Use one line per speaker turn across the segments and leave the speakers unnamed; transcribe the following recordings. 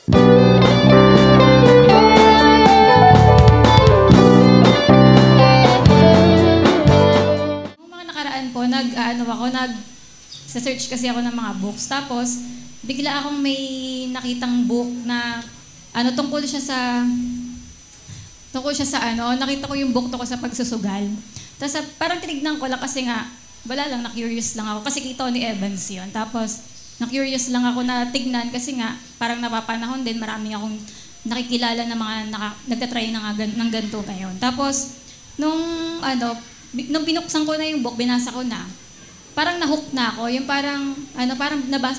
Noong mga nakaraan po, nag-search kasi ako ng mga books. Tapos, bigla akong may nakitang book na tungkol siya sa nakita ko yung book tungkol sa pagsusugal. Tapos parang tinignan ko lang kasi nga, wala lang, na-curious lang ako. Kasi kay Tony Evans yun. Tapos, na-curious lang ako na tignan kasi nga, parang napapanahon din, marami akong nakikilala na mga nagtatry ng ganito ngayon. Tapos, nung binuksan ko na yung book, binasa ko na, parang na-hook na ako. Yung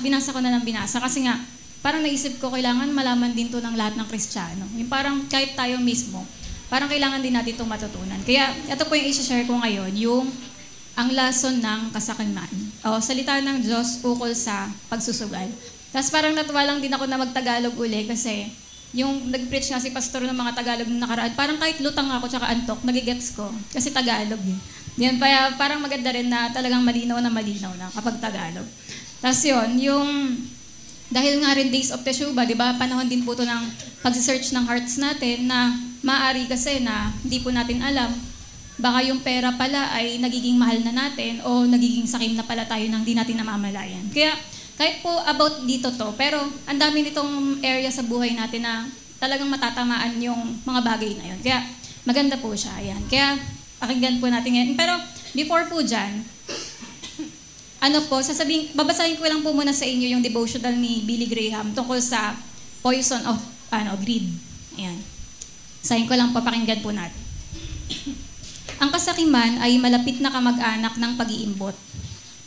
binasa ko na ng binasa. Kasi nga, parang naisip ko, kailangan malaman din to ng lahat ng Kristiyano. Yung parang kahit tayo mismo, parang kailangan din natin itong matutunan. Kaya, ito po yung i-share ko ngayon, yung ang lason ng kasakiman. O, salita ng Diyos ukol sa pagsusugal. Tapos parang natuwa lang din ako na mag-Tagalog uli kasi yung nag-preach nga si pastor ng mga Tagalog na nakaraan, parang kahit lutang ako tsaka antok, nagigets ko. Kasi Tagalog yun. Yan, parang maganda rin na talagang malinaw na kapag Tagalog. Tapos yun, dahil nga rin Days of Teshuvah, di ba, panahon din po ito ng pag-search ng hearts natin na maaari kasi na hindi po natin alam, baka yung pera pala ay nagiging mahal na natin o nagiging sakim na pala tayo nang di natin namamalayan. Kaya kahit po about dito to, pero ang dami nitong area sa buhay natin na talagang matatamaan yung mga bagay na yun. Kaya maganda po siya. Ayan. Kaya pakinggan po natin ngayon. Pero before po dyan, babasahin ko lang po muna sa inyo yung devotional ni Billy Graham tungkol sa poison of greed. Ayan. Basahin ko lang, papakinggan po natin. Ang kasakiman ay malapit na kamag-anak ng pag-iimbot.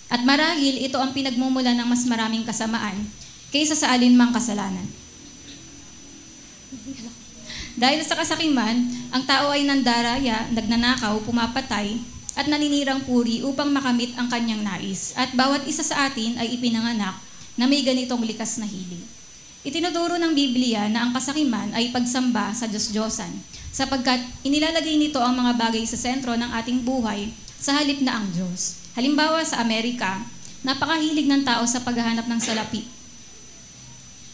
At marahil ito ang pinagmumulan ng mas maraming kasamaan kaysa sa alinmang kasalanan. Dahil sa kasakiman, ang tao ay nandaraya, nagnanakaw, pumapatay, at naninirang puri upang makamit ang kanyang nais. At bawat isa sa atin ay ipinanganak na may ganitong likas na hilig. Itinuturo ng Biblia na ang kasakiman ay pagsamba sa Diyos-Diyosan, sapagkat inilalagay nito ang mga bagay sa sentro ng ating buhay sa halip na ang Diyos. Halimbawa sa Amerika, napakahilig ng tao sa paghahanap ng salapi.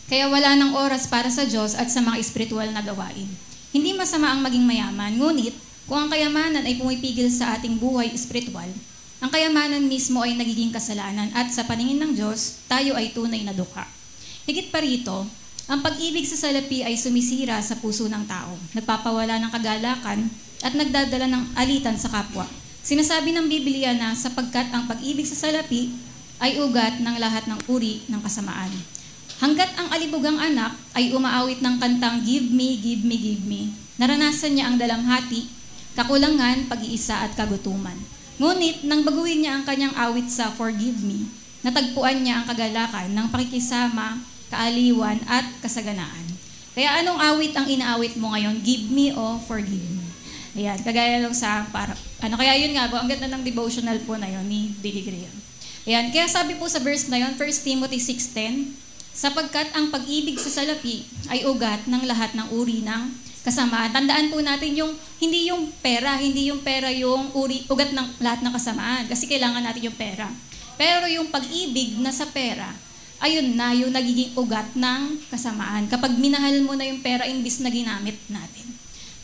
Kaya wala ng oras para sa Diyos at sa mga espiritual na gawain. Hindi masama ang maging mayaman, ngunit kung ang kayamanan ay pumipigil sa ating buhay espiritual, ang kayamanan mismo ay nagiging kasalanan at sa paningin ng Diyos, tayo ay tunay na dukha. Higit pa rito, ang pag-ibig sa salapi ay sumisira sa puso ng tao, nagpapawala ng kagalakan at nagdadala ng alitan sa kapwa. Sinasabi ng Biblia na sapagkat ang pag-ibig sa salapi ay ugat ng lahat ng uri ng kasamaan. Hanggat ang alibugang anak ay umaawit ng kantang Give me, give me, give me, naranasan niya ang dalamhati, kakulangan, pag-iisa at kagutuman. Ngunit nang baguhin niya ang kanyang awit sa Forgive me, natagpuan niya ang kagalakan ng pakikisama, kaaliwan at kasaganaan. Kaya anong awit ang inaawit mo ngayon? Give me o forgive me? Ayan, kagaya lang kaya yun nga po, ang ganda ng devotional po na yun ni Billy Graham. Ayan, kaya sabi po sa verse na yun, 1 Timothy 6:10, sapagkat ang pag-ibig sa salapi ay ugat ng lahat ng uri ng kasamaan. Tandaan po natin hindi yung pera yung ugat ng lahat ng kasamaan, kasi kailangan natin yung pera. Pero yung pag-ibig na sa pera, ayun na yung nagiging ugat ng kasamaan. Kapag minahal mo na yung pera imbis na ginamit natin.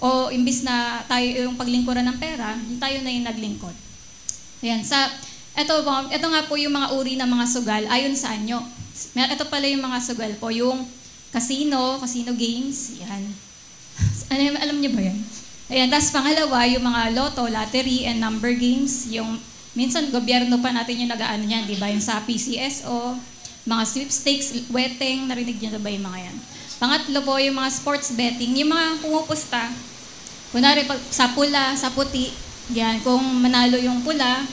O imbis na tayo yung paglingkuran ng pera, tayo na yung naglingkod. Ayan, ito nga po yung mga uri ng mga sugal ayon sa anyo. Ito pala yung mga sugal po, yung casino games, yan. Alam niyo ba yan? Ayan, tapos pangalawa, yung mga lotto, lottery, and number games, yung minsan gobyerno pa natin yung nag-aano yan, di ba? Yung sa PCSO, mga sweepstakes, wedding, narinig niyo na ba yung mga yan? Pangatlo po, yung mga sports betting, yung mga pumupusta, kunwari sa pula, sa puti, yan, kung manalo yung pula,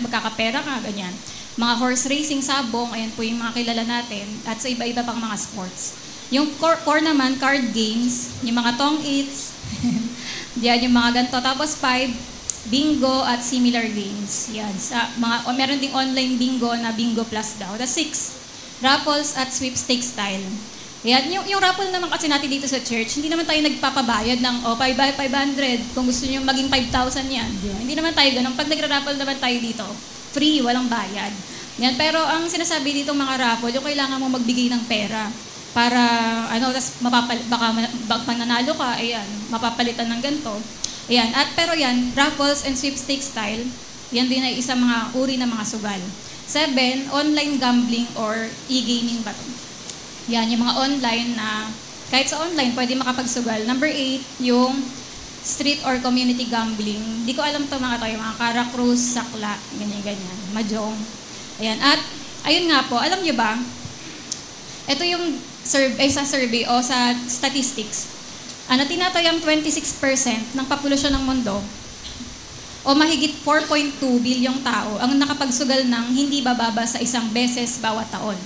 magkakapera ka, ganyan. Mga horse racing, sabong, ayan po yung mga kilala natin, at sa iba-iba pang mga sports. Yung core naman, card games, yung mga tong-its, yan, yung mga ganito. Tapos 5, bingo at similar games. Yan, meron ding online bingo na bingo plus daw. Tapos 6, raffles at sweepstakes style. Yan, yung raffle naman kasi natin dito sa church, hindi naman tayo nagpapabayad ng 500, kung gusto nyo maging 5,000 yan. Hindi naman tayo ganun. Pag nagra-raffle naman tayo dito, free, walang bayad. Yan, pero ang sinasabi dito mga raffle, yung kailangan mo magbigay ng pera para tas baka nanalo ka, ayan, mapapalitan ng ganito. Ayan, pero yan, raffles and sweepstakes style, yan din ay isang mga uri ng mga sugal. 7, online gambling or e-gaming ba? Yan, yung mga online na, kahit sa online, pwede makapagsugal. Number 8, yung street or community gambling. Di ko alam to mga tayo, mga Karakruz, Sakla, ganyan, Mahjong. Ayan, at ayun nga po, alam nyo ba, ito yung sa survey o sa statistics, tinatayang 26% ng populasyon ng mundo o mahigit 4.2 bilyong tao ang nakapagsugal ng hindi bababa sa isang beses bawat taon.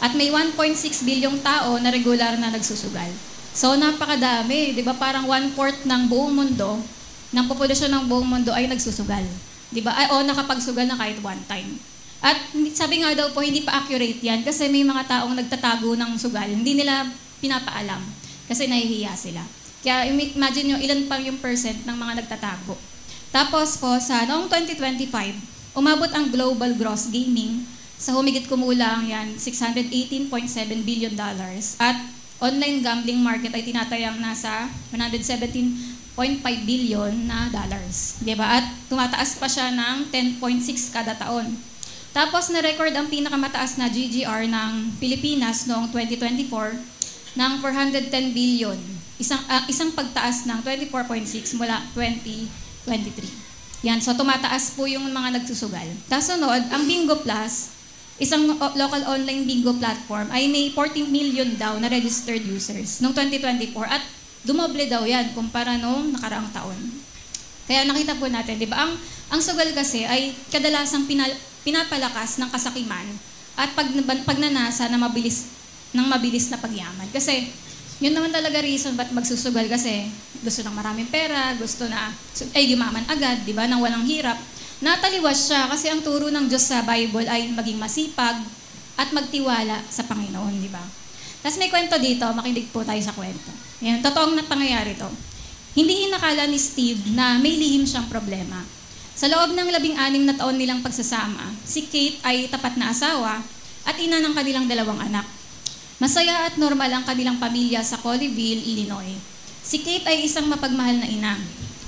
At may 1.6 bilyong tao na regular na nagsusugal. So napakadami, di ba? Parang 1/4 ng buong mundo, ng populasyon ng buong mundo ay nagsusugal. Di ba? O nakapagsugal na kahit one time. At sabi nga daw po, hindi pa accurate yan kasi may mga taong nagtatago ng sugal. Hindi nila pinapaalam kasi nahihiya sila. Kaya imagine nyo ilan pang yung percent ng mga nagtatago. Tapos po, sa noong 2025, umabot ang global gross gaming sa humigit kumulang yan, $618.7 billion. At online gambling market ay tinatayang nasa $117.5 billion na dollars. Diba? At tumataas pa siya ng 10.6 kada taon. Tapos na-record ang pinakamataas na GGR ng Pilipinas noong 2024 ng 410 billion. Isang pagtaas ng 24.6 mula 2023. Yan, so tumataas po yung mga nagsusugal. Kasunod, ang Bingo Plus, isang local online bingo platform, ay may 14 million daw na registered users noong 2024 at dumoble daw yan kumpara noong nakaraang taon. Kaya nakita po natin, di ba, ang sugal kasi ay kadalasang pinapalakas ng kasakiman at pagnanasa na mabilis na pagyaman. Kasi yun naman talaga reason ba't magsusugal kasi gusto ng maraming pera, gusto na yumaman agad, di ba, nang walang hirap. Nataliwas siya kasi ang turo ng Diyos sa Bible ay maging masipag at magtiwala sa Panginoon, di ba? Tapos may kwento dito, makinig po tayo sa kwento. Yan, totoong pangyayari to. Hindi inakala ni Steve na may lihim siyang problema. Sa loob ng 16 na taon nilang pagsasama, si Kate ay tapat na asawa at ina ng kanilang 2 anak. Masaya at normal ang kanilang pamilya sa Colleyville, Illinois. Si Kate ay isang mapagmahal na ina.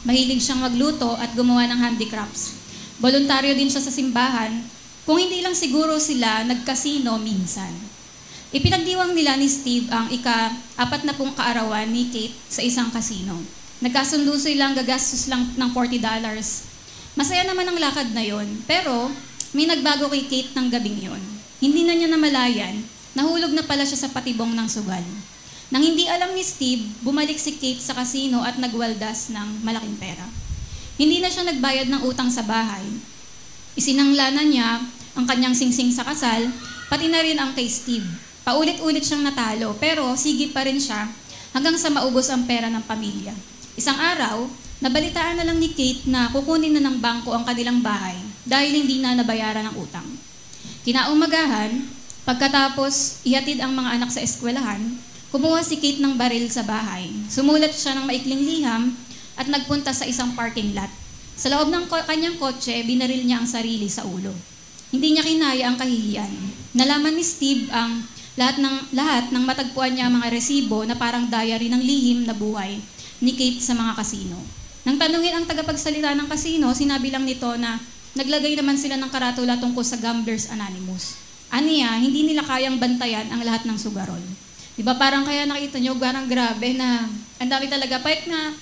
Mahilig siyang magluto at gumawa ng handicrafts. Voluntaryo din siya sa simbahan, kung hindi lang siguro sila nagkasino minsan. Ipinagdiwang nila ni Steve ang ika-40 kaarawan ni Kate sa isang kasino. Nagkasundo silang gagastos lang ng $40. Masaya naman ang lakad na yon, pero may nagbago kay Kate ng gabing yon. Hindi na niya namalayan, nahulog na pala siya sa patibong ng sugal. Nang hindi alam ni Steve, bumalik si Kate sa kasino at nagwaldas ng malaking pera. Hindi na siya nagbayad ng utang sa bahay. Isinangla na niya ang kanyang singsing sa kasal, pati na rin ang kay Steve. Paulit-ulit siyang natalo, pero sige pa rin siya hanggang sa maubos ang pera ng pamilya. Isang araw, nabalitaan na lang ni Kate na kukunin na ng bangko ang kanilang bahay dahil hindi na nabayaran ang utang. Kinaumagahan, pagkatapos ihatid ang mga anak sa eskwelahan, kumuha si Kate ng baril sa bahay. Sumulat siya ng maikling liham at nagpunta sa isang parking lot. Sa loob ng kanyang kotse, binaril niya ang sarili sa ulo. Hindi niya kinaya ang kahihiyan. Nalaman ni Steve ang lahat ng matagpuan niya mga resibo na parang diary ng lihim na buhay ni Kate sa mga kasino. Nang tanungin ang tagapagsalita ng kasino, sinabi lang nito na naglagay naman sila ng karatula tungkol sa Gamblers Anonymous. Aniya, hindi nila kayang bantayan ang lahat ng sugarol. Diba parang kaya nakita nyo, parang grabe na ang dami talaga, kahit na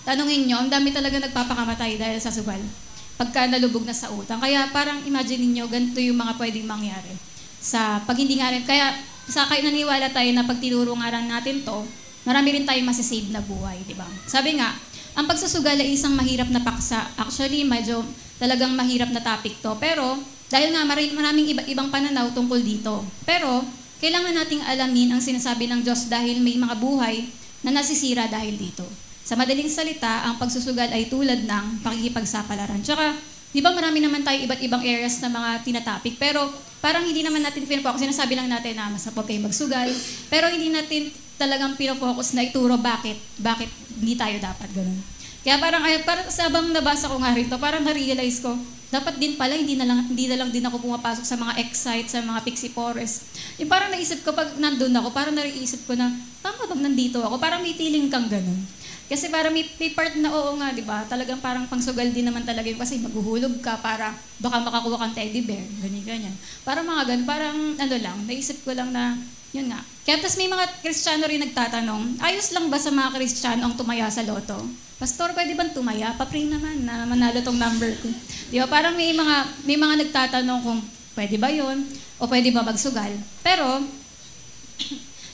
tanungin nyo, ang dami talaga nagpapakamatay dahil sa sugal. Pagka nalubog na sa utang. Kaya parang imagine niyo ganito yung mga pwedeng mangyari. Pag hindi nga rin, kaya kahit naniwala tayo na pag tinuro nga rin natin to, marami rin tayong masisave na buhay, di ba? Sabi nga, ang pagsusugal ay isang mahirap na paksa. Actually, medyo talagang mahirap na topic to. Pero, dahil nga maraming iba't ibang pananaw tungkol dito. Pero, kailangan nating alamin ang sinasabi ng Diyos dahil may mga buhay na nasisira dahil dito. Sa madaling salita, ang pagsusugal ay tulad ng pakikipagsapalaran. Tsaka, di ba marami naman tayo iba't ibang areas na mga tinatopic, pero parang hindi naman natin pinafocus. Sinasabi lang natin na masapag kayo magsugal, pero hindi natin talagang pinafocus na ituro bakit hindi tayo dapat ganun. Kaya parang sabang nabasa ko nga rito, parang na-realize ko, dapat din pala hindi na lang din ako pumapasok sa mga Excite, sa mga Pixie Forest. Yung parang naisip ko, pag nandun ako, parang naiisip ko na, tama bang nandito ako? Parang may feeling kang ganun. Kasi parang may part na oo nga, di ba? Talagang parang pangsugal din naman talaga yun kasi maghuhulog ka para baka makakuha kang teddy bear, ganyan. Parang mga ganun, parang ano lang, naisip ko lang na, yun nga. Kaya tas may mga Kristiyano rin nagtatanong, ayos lang ba sa mga Kristiyano ang tumaya sa loto? Pastor, pwede bang tumaya? Pa-pray naman na manalo tong number ko. Di ba? Parang may mga nagtatanong kung pwede ba yon o pwede ba magsugal. Pero,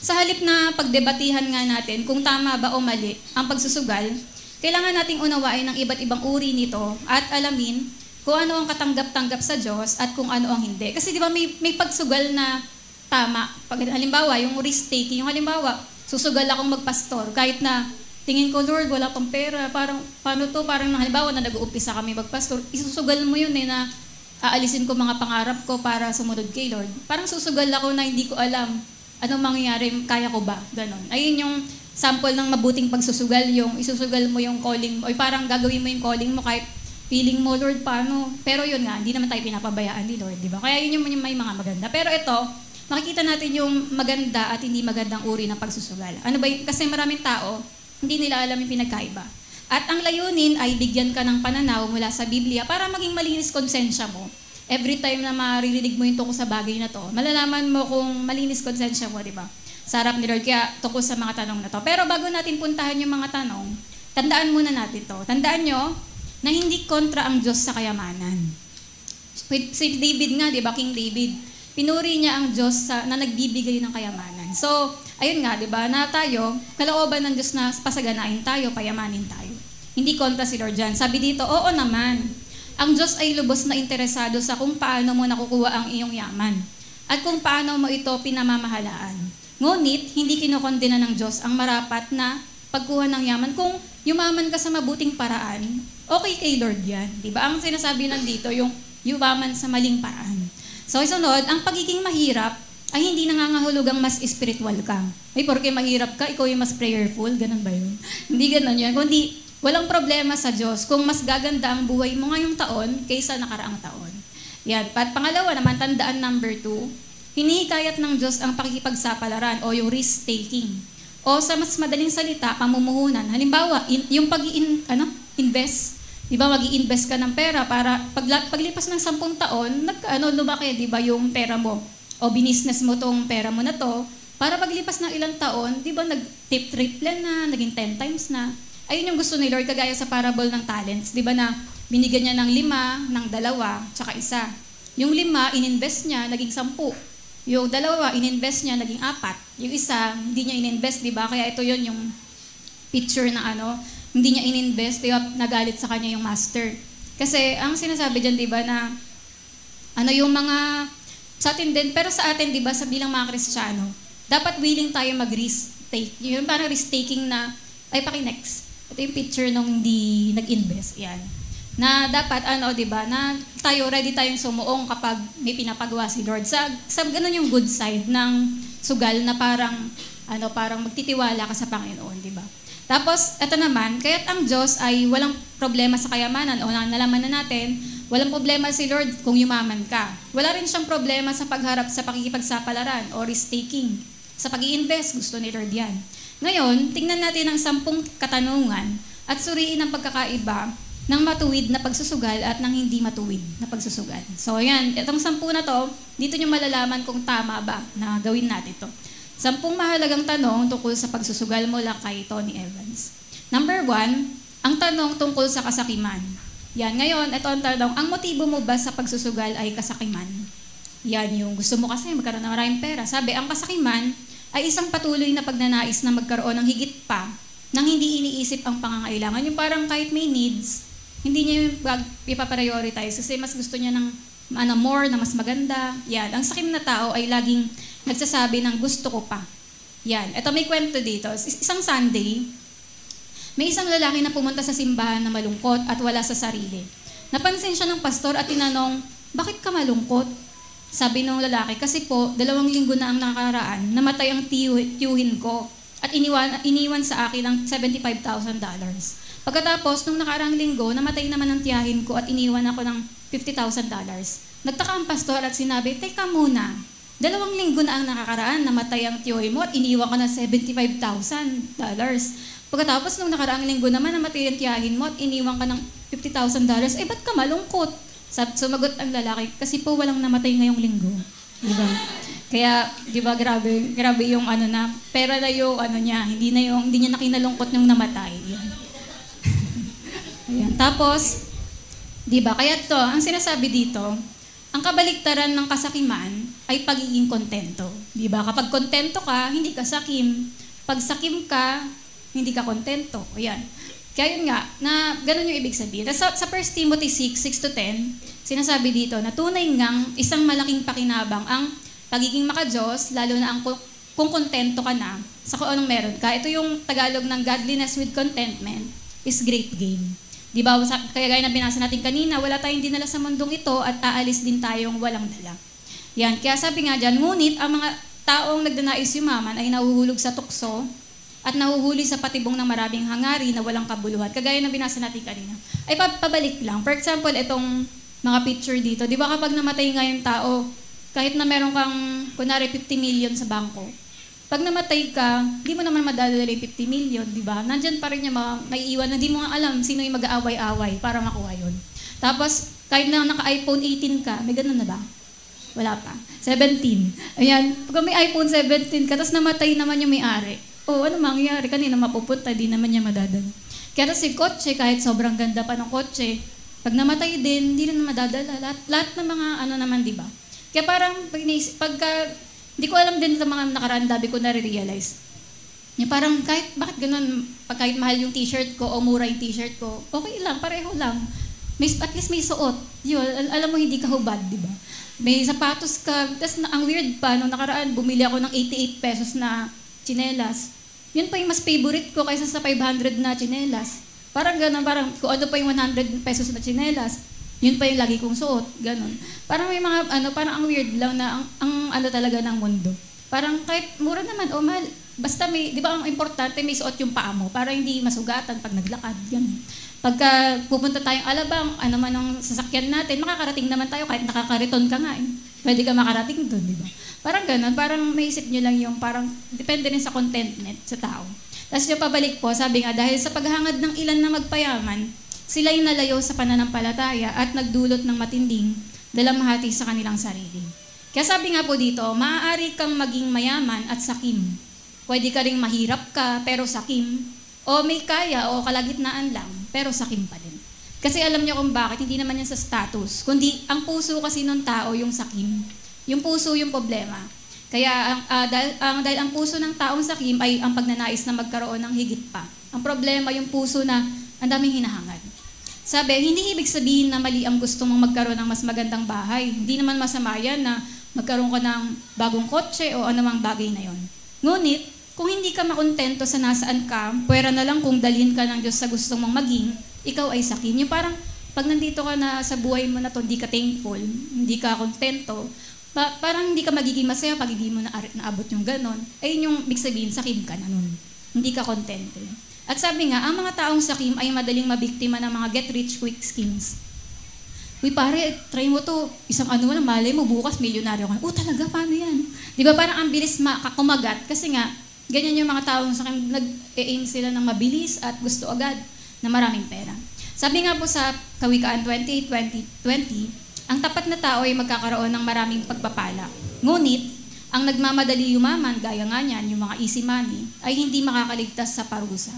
sa halip na pagdebatihan nga natin kung tama ba o mali ang pagsusugal, kailangan nating unawain ang iba't ibang uri nito at alamin kung ano ang katanggap-tanggap sa Diyos at kung ano ang hindi. Kasi di ba may pagsugal na tama. Pag, halimbawa, yung risk-taking, yung halimbawa, susugal akong magpastor kahit na tingin ko, Lord, wala pang pera. Parang, paano to? Parang halimbawa na nag-uumpisa kami magpastor, isusugal mo yun na aalisin ko mga pangarap ko para sumunod kay Lord. Parang susugal ako na hindi ko alam anong mangyayari, kaya ko ba? Ganon. Ayun yung sample ng mabuting pagsusugal, yung isusugal mo yung calling mo, o parang gagawin mo yung calling mo kahit feeling mo, Lord, paano? Pero yun nga, hindi naman tayo pinapabayaan ni Lord, di ba? Kaya yun yung may mga maganda. Pero ito, makikita natin yung maganda at hindi magandang uri ng pagsusugal. Ano ba yun? Kasi maraming tao, hindi nila alam yung pinagkaiba. At ang layunin ay bigyan ka ng pananaw mula sa Biblia para maging malinis konsensya mo. Every time na maririnig mo yung tungkol sa bagay na to, malalaman mo kung malinis konsensya mo, di ba? Sa harap ni Lord, kaya tungkol sa mga tanong na to. Pero bago natin puntahan yung mga tanong, tandaan muna natin to. Tandaan nyo na hindi kontra ang Diyos sa kayamanan. Si David nga, di ba, King David, pinuri niya ang Diyos na nagbibigay ng kayamanan. So, ayun nga, di ba, na tayo, kalooban ng Diyos na pasaganain tayo, payamanin tayo. Hindi kontra si Lord dyan. Sabi dito, oo naman, ang Diyos ay lubos na interesado sa kung paano mo nakukuha ang iyong yaman at kung paano mo ito pinamamahalaan. Ngunit, hindi kinokondena ng Diyos ang marapat na pagkuha ng yaman. Kung yumaman ka sa mabuting paraan, okay kay Lord yan. Di ba? Ang sinasabi nandito, yung yumaman sa maling paraan. So, isunod, ang pagiging mahirap ay hindi nangangahulugang mas spiritual ka. Ay, porque mahirap ka, ikaw yung mas prayerful. Ganun ba yun? Hindi ganun yun. Kundi, walang problema sa Diyos kung mas gaganda ang buhay mo ngayong taon kaysa nakaraang taon. Yan. At pangalawa naman, tandaan number 2, hinihikayat ng Diyos ang pakikipagsapalaran o yung risk-taking. O sa mas madaling salita, pamumuhunan. Halimbawa, yung invest. Di ba, mag-i-invest ka ng pera para paglipas ng 10 taon, lumaki, di ba, yung pera mo. O binisnes mo tong pera mo na to, para paglipas ng ilang taon, di ba, nag-triple na, naging 10 times na. Ayun yung gusto ni Lord, kagaya sa parable ng talents. Di ba na binigyan niya ng 5, ng 2, tsaka 1. Yung 5, ininvest niya, naging 10. Yung 2, ininvest niya, naging 4. Yung 1, hindi niya ininvest, di ba? Kaya ito yun yung picture na hindi niya ininvest, di ba, nagalit sa kanya yung master. Kasi ang sinasabi dyan, di ba, na yung mga, sa atin din, pero sa atin, di ba, sa bilang mga Kristiyano, dapat willing tayo mag-risk take. Yung parang risk taking na, ay paki-next. Ito yung picture nung hindi nag-invest. Yan. Na dapat, di ba, na tayo, ready tayong sumuong kapag may pinapagawa si Lord. Sa ganun yung good side ng sugal na parang magtitiwala ka sa Panginoon, di ba? Tapos, ito naman, kaya't ang Diyos ay walang problema sa kayamanan o nalaman na natin, walang problema si Lord kung yumaman ka. Wala rin siyang problema sa pagharap sa pakikipagsapalaran o risk-taking. Sa pag-i-invest, gusto ni Lord yan. Ngayon, tingnan natin ang 10 katanungan at suriin ang pagkakaiba ng matuwid na pagsusugal at ng hindi matuwid na pagsusugal. So, yan. Itong 10 na to, dito nyo malalaman kung tama ba na gawin natin ito. 10 mahalagang tanong tungkol sa pagsusugal mula kay Tony Evans. Number 1, ang tanong tungkol sa kasakiman. Yan. Ngayon, ito ang tanong, ang motibo mo ba sa pagsusugal ay kasakiman? Yan yung gusto mo kasi magkaroon ng maraming pera. Sabi, ang kasakiman ay isang patuloy na pagnanais na magkaroon ng higit pa nang hindi iniisip ang pangangailangan. Yung parang kahit may needs, hindi niya yung ipaprioritize kasi mas gusto niya ng more, na mas maganda. Yan. Ang sakim na tao ay laging nagsasabi ng gusto ko pa. Yan. Ito may kwento dito. Isang Sunday, may isang lalaki na pumunta sa simbahan na malungkot at wala sa sarili. Napansin siya ng pastor at tinanong, bakit ka malungkot? Sabi ng lalaki, kasi po, 2 linggo na ang nakaraan, namatay ang tiyuhin ko. at iniwan sa akin ng $75,000. Pagkatapos, nung nakaraang linggo, namatay naman ang tiyahin ko at iniwan ako ng $50,000. Nagtaka ang pastor at sinabi, teka muna, 2 linggo na ang nakakaraan, namatay ang tiyoy mo at iniwan ka ng $75,000. Pagkatapos, nung nakaraang linggo naman, namatay ang tiyahin mo at iniwan ka ng $50,000. Ba't ka malungkot? Sumagot ang lalaki, kasi po walang namatay ngayong linggo. Diba? Kaya, diba, grabe yung pera na yung niya, hindi niya nakinalungkot nung namatay. Yan. Ayan. Tapos, diba, kaya ang sinasabi dito, ang kabaliktaran ng kasakiman ay pagiging kontento. Diba? Kapag kontento ka, hindi ka sakim. Pag sakim ka, hindi ka kontento. Ayan. Kaya yun nga, na ganun yung ibig sabihin. Sa 1 Timothy 6:6-10, sinasabi dito na tunay ngang isang malaking pakinabang ang pagiging makadiyos, lalo na kung kontento ka na sa kung anong meron ka. Ito yung Tagalog ng godliness with contentment is great gain. Di ba? Kaya gaya na binasa natin kanina, wala tayong dinala sa mundong ito at aalis din tayong walang dala. Yan. Kaya sabi nga dyan, ngunit ang mga taong nagdanais yumaman ay nahuhulog sa tukso at nahuhuli sa patibong ng maraming hangarin na walang kabuluhan. Kagaya na binasa natin kanina. Ay pabalik lang. For example, itong mga picture dito. Di ba kapag namatay nga yung tao, kahit na meron kang, kunwari, 50 million sa bangko, pag namatay ka, di mo naman madadala yung 50 million, di ba? Nandyan pa rin yung may iwan na di mo nga alam sino yung mag-aaway-away para makuha yun. Tapos, kahit na naka-iPhone 18 ka, may ganun na ba? Wala pa. 17. Ayan, pag may iPhone 17 ka, tapos namatay naman yung may-ari. Ano mangyayari? Kanina mapupunta, di naman niya madadala. Kaya si kotse, kahit sobrang ganda pa ng kotse, pag namatay din, hindi rin madadala. Lahat ng mga naman, di ba? Kaya parang, hindi ko alam din sa mga nakaraan, dabi ko na-realize. Parang bakit ganun, kahit mahal yung t-shirt ko o mura yung t-shirt ko, okay lang, pareho lang. At least may suot. Yun, alam mo, hindi ka hubad, di ba? May sapatos ka. Tapos ang weird pa, nung nakaraan, bumili ako ng 88 pesos na tsinelas. Yun pa yung mas favorite ko kaysa sa 500 na tsinelas. Parang ganun, parang kung ano pa yung 100 pesos na tsinelas, yun pa yung lagi kong suot, ganun. Parang may mga, parang ang weird lang na ang talaga ng mundo. Parang kahit mura naman, mahal, basta di ba ang importante may suot yung paa mo para hindi masugatan pag naglakad, ganun. Pagka pupunta tayong Alabang, man ang sasakyan natin, makakarating naman tayo kahit nakakariton ka nga. Pwede ka makarating doon, di ba? Parang ganun, parang maisip nyo lang yung parang depende rin sa contentment sa tao. Tapos yung pabalik po, sabi nga, dahil sa paghahangad ng ilan na magpayaman, sila'y nalayo sa pananampalataya at nagdulot ng matinding dalamhati sa kanilang sarili. Kaya sabi nga po dito, maaari kang maging mayaman at sakim. Pwede ka ring mahirap ka pero sakim. O may kaya o kalagitnaan lang pero sakim pa din. Kasi alam niyo kung bakit, hindi naman yan sa status. Kundi ang puso kasi ng tao yung sakim. Yung puso yung problema. Kaya dahil ang puso ng taong sakim ay ang pagnanais na magkaroon ng higit pa. Ang problema yung puso na ang daming hinahangad. Sabi, hindi ibig sabihin na mali ang gusto mong magkaroon ng mas magandang bahay. Hindi naman masama yan na magkaroon ka ng bagong kotse o anumang bagay na yon. Ngunit, kung hindi ka makontento sa nasaan ka, pwera na lang kung dalhin ka ng Diyos sa gusto mong maging, ikaw ay sakim. Yung parang, pag nandito ka na sa buhay mo na to, hindi ka thankful, hindi ka kontento, parang hindi ka magiging masaya pag hindi mo naabot yung ganon. Ayun yung ibig sabihin, sakim ka na nun. Hindi ka kontento. At sabi nga, ang mga taong sakim ay madaling mabiktima ng mga get-rich-quick schemes. Uy pare, try mo to. Isang lang, malay mo, bukas milyonaryo ka. Talaga, paano yan? Di ba parang ang bilis kumagat? Kasi nga, ganyan yung mga taong sakim, nag-aim sila ng mabilis at gusto agad na maraming pera. Sabi nga po sa Kawikaan 28:20, ang tapat na tao ay magkakaroon ng maraming pagpapala. Ngunit, ang nagmamadali yumaman, gaya nga niyan, yung mga easy money, ay hindi makakaligtas sa parusa.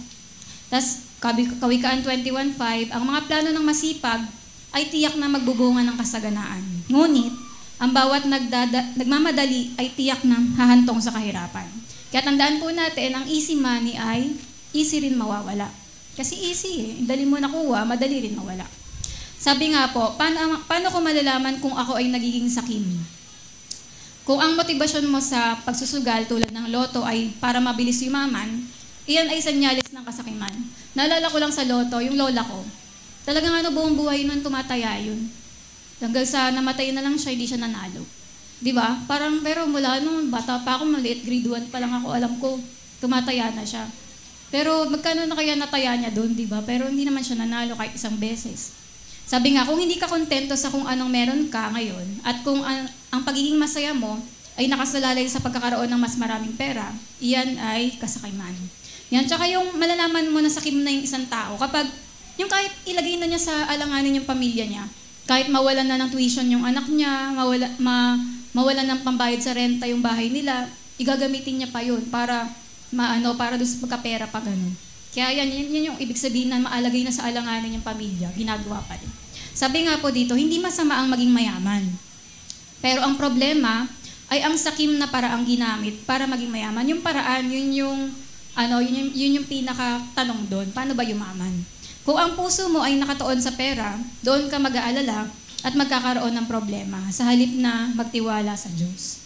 Tapos, Kawikaan 21:5, ang mga plano ng masipag ay tiyak na magbubunga ng kasaganaan. Ngunit, ang bawat nagmamadali ay tiyak na hahantong sa kahirapan. Kaya tandaan po natin, ang easy money ay easy rin mawawala. Kasi easy dali mo nakuha, madali rin mawala. Sabi nga po, paano ko malalaman kung ako ay nagiging sakim? Kung ang motibasyon mo sa pagsusugal tulad ng loto ay para mabilis yumaman, iyan ay senyalis ng kasakiman. Naalala ko lang sa loto, yung lola ko. Talagang buong buhay nun tumataya yun. Hanggang sa namatay na lang siya, hindi siya nanalo. Diba? Parang, pero mula nung bata pa ako, maliit, grade 1 pa lang ako, alam ko, tumataya na siya. Pero magkano na kaya nataya niya doon, di ba? Pero hindi naman siya nanalo kahit isang beses. Sabi nga, kung hindi ka kontento sa kung anong meron ka ngayon at kung ang pagiging masaya mo ay nakasalalay sa pagkakaroon ng mas maraming pera, iyan ay kasakiman. Yan, tsaka yung malalaman mo na sakim na yung isang tao kapag yung kahit ilagay na niya sa alanganin yung pamilya niya, kahit mawalan na ng tuition yung anak niya, mawalan ng pambayad sa renta yung bahay nila, igagamitin niya pa yun para para doon sa pagkapera pa ganun. Kaya yan yung ibig sabihin na maalagay na sa alanganin yung pamilya, ginagawa pa rin. Sabi nga po dito, hindi masama ang maging mayaman. Pero ang problema ay ang sakim na paraang ginamit para maging mayaman. Yung paraan, yun yung pinaka-tanong doon. Paano ba yumaman? Kung ang puso mo ay nakatuon sa pera, doon ka mag-aalala at magkakaroon ng problema sa halip na magtiwala sa Diyos.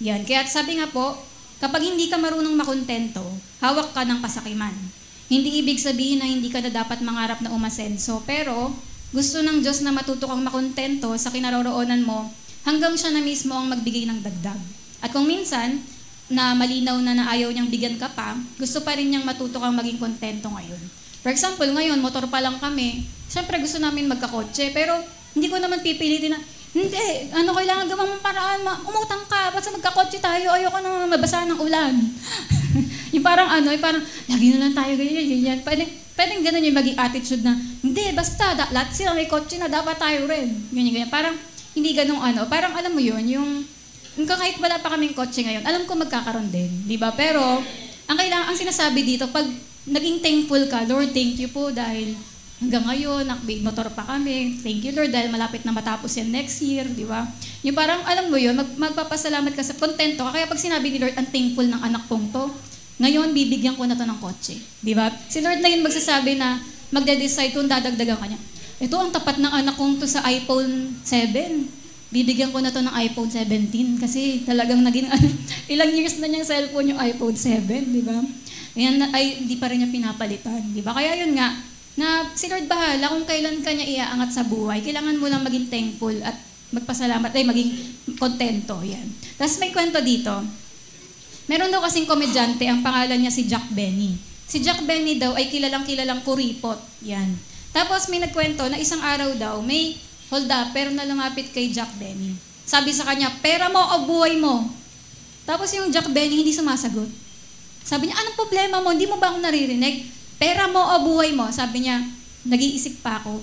Yan. Kaya sabi nga po, kapag hindi ka marunong makontento, hawak ka ng kasakiman. Hindi ibig sabihin na hindi ka na dapat mangarap na umasenso, pero gusto ng Diyos na matuto kang makontento sa kinaroroonan mo hanggang siya na mismo ang magbigay ng dagdag. At kung minsan, na malinaw na ayaw niyang bigyan ka pa, gusto pa rin niyang matuto kang maging kontento ngayon. For example, ngayon, motor pa lang kami, siyempre gusto namin magkakotse, pero hindi ko naman pipilitin na, hindi, kailangan gawang mong paraan, umutang ka, basta magkakotse tayo, ayoko na mabasa ng ulan. yung parang lagi na lang tayo ganyan. Pwedeng ganun yung maging attitude na, hindi, basta, lahat sila may kotse na, dapat tayo rin. Ganyan. Parang, hindi ganun parang alam mo yun, yung kahit wala pa kaming kotse ngayon, alam ko magkakaroon din, di ba? Pero, ang sinasabi dito, pag naging thankful ka, Lord, thank you po dahil hanggang ngayon, nakbig motor pa kami. Thank you, Lord, dahil malapit na matapos yan next year, di ba? Yung parang, alam mo yun, magpapasalamat ka sa kontento ka. Kaya pag sinabi ni Lord, ang thankful ng anak kong to, ngayon, bibigyan ko na to ng kotse. Di ba? Si Lord na yun magsasabi na, magde-decide kung dadagdagan ka niya. Ito, ang tapat ng anak kong to sa iPhone 7. Bibigyan ko na to ng iPhone 17 kasi talagang naging ilang years na niyang cellphone yung iPhone 7, di ba? Ayan, ay hindi pa rin niya pinapalitan, di ba? Kaya yun nga, na si Lord bahala kung kailan ka niya iaangat sa buhay. Kailangan mo lang maging thankful at magpasalamat, maging kontento. Yan. Tapos may kwento dito. Meron daw kasing komedyante, ang pangalan niya si Jack Benny. Si Jack Benny daw ay kilalang kuripot. Yan. Tapos may nagkwento na isang araw daw, may hold-upper na lumapit kay Jack Benny. Sabi sa kanya, pera mo o buhay mo? Tapos yung Jack Benny hindi sumasagot. Sabi niya, anong problema mo? Hindi mo ba ako naririnig? Pera mo o buhay mo? Sabi niya, nag-iisip pa ako.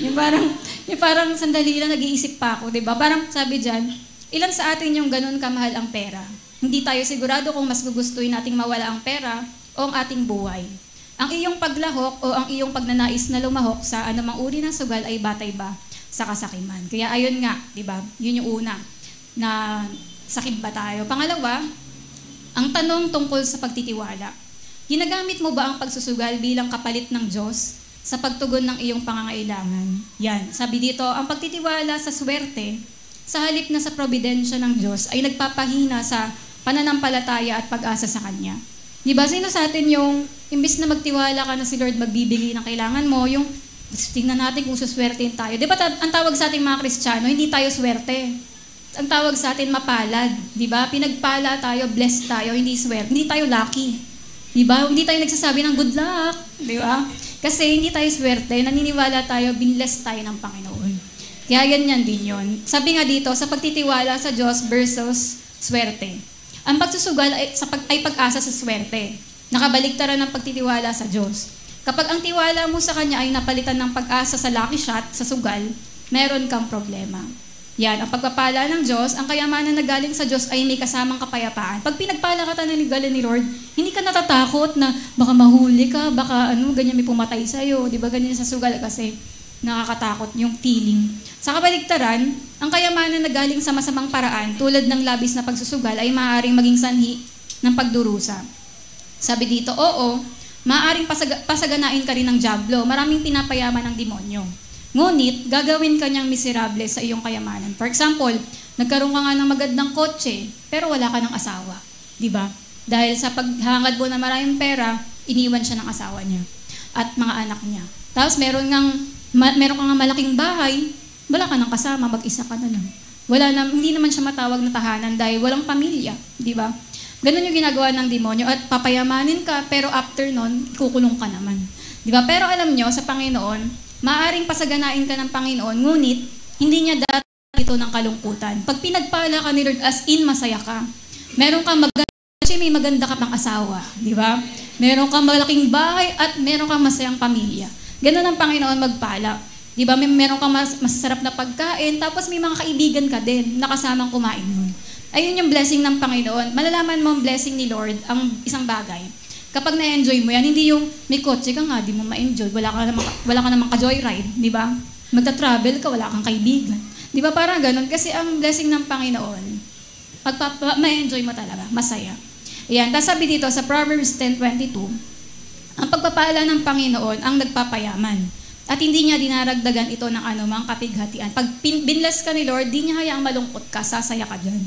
yung parang sandali lang nag-iisip pa ako, 'di ba? Parang sabi diyan, ilan sa atin yung ganun kamahal ang pera? Hindi tayo sigurado kung mas gugustuhin nating mawala ang pera o ang ating buhay. Ang iyong paglahok o ang iyong pagnanais na lumahok sa anumang uri ng sugal ay batay ba sa kasakiman. Kaya ayun nga, 'di ba? Yun yung una na sakit ba tayo? Pangalawa, ang tanong tungkol sa pagtitiwala. Ginagamit mo ba ang pagsusugal bilang kapalit ng Diyos sa pagtugon ng iyong pangangailangan? Yan. Sabi dito, ang pagtitiwala sa swerte, sa halip na sa probidensya ng Diyos, ay nagpapahina sa pananampalataya at pag-asa sa Kanya. Di ba? Sino sa atin yung, imbis na magtiwala ka na si Lord magbibigay ng kailangan mo, yung tingnan natin kung suswertein tayo. Di ba ang tawag sa ating mga Kristiyano, hindi tayo swerte. Ang tawag sa atin mapalad. Di ba? Pinagpala tayo, blessed tayo, hindi swerte. Hindi tayo lucky. Diba? Hindi tayo nagsasabi ng good luck. Diba? Kasi hindi tayo swerte, naniniwala tayo, binless tayo ng Panginoon. Kaya yan din yun. Sabi nga dito, sa pagtitiwala sa Diyos versus swerte. Ang pagsusugal ay pag-asa sa swerte. Nakabaligtaran ng pagtitiwala sa Diyos. Kapag ang tiwala mo sa Kanya ay napalitan ng pag-asa sa lucky shot, sa sugal, meron kang problema. Yan, ang pagpapala ng Diyos, ang kayamanan na galing sa Diyos ay may kasamang kapayapaan. Pag pinagpala ka ng galing ni Lord, hindi ka natatakot na baka mahuli ka, baka ganyan may pumatay sa'yo. Di ba ganyan sa sugal kasi nakakatakot yung feeling. Sa kabaligtaran, ang kayamanan na galing sa masamang paraan, tulad ng labis na pagsusugal, ay maaaring maging sanhi ng pagdurusa. Sabi dito, oo, maaaring pasaganain ka rin ng dyablo. Maraming pinapayaman ng demonyo. Ngunit, gagawin ka niyang miserable sa iyong kayamanan. For example, nagkaroon ka nga ng magandang kotse, pero wala ka ng asawa. Di ba? Dahil sa paghangad mo na maraming pera, iniwan siya ng asawa niya at mga anak niya. Tapos meron ka nga malaking bahay, wala ka ng kasama, mag-isa ka na lang. Hindi naman siya matawag na tahanan dahil walang pamilya. Di ba? Ganun yung ginagawa ng demonyo at papayamanin ka pero after nun, kukulong ka naman. Di ba? Pero alam nyo, sa Panginoon, maaaring pasaganain ka ng Panginoon, ngunit hindi niya dati ito ng kalungkutan. Pag pinagpala ka ni Lord as in masaya ka, meron kang kasi may maganda ka pang asawa, di ba? Meron kang malaking bahay at meron kang masayang pamilya. Ganun ang Panginoon magpala. Di ba? Meron kang masasarap na pagkain, tapos may mga kaibigan ka din na kasamang kumain nun. Ayun yung blessing ng Panginoon. Malalaman mo ang blessing ni Lord, ang isang bagay. Kapag na-enjoy mo yan, hindi yung may kotse ka nga, di mo ma-enjoy, wala ka namang ka-joyride, di ba? Magta-travel ka, wala kang kaibigan. Di ba parang ganun? Kasi ang blessing ng Panginoon, ma-enjoy mo talaga, masaya. Ayan, tapos sabi dito sa Proverbs 10:22, ang pagpapala ng Panginoon ang nagpapayaman. At hindi niya dinaragdagan ito ng anumang kapighatian. Pag binless ka ni Lord, di niya hayaang malungkot ka, sasaya ka dyan.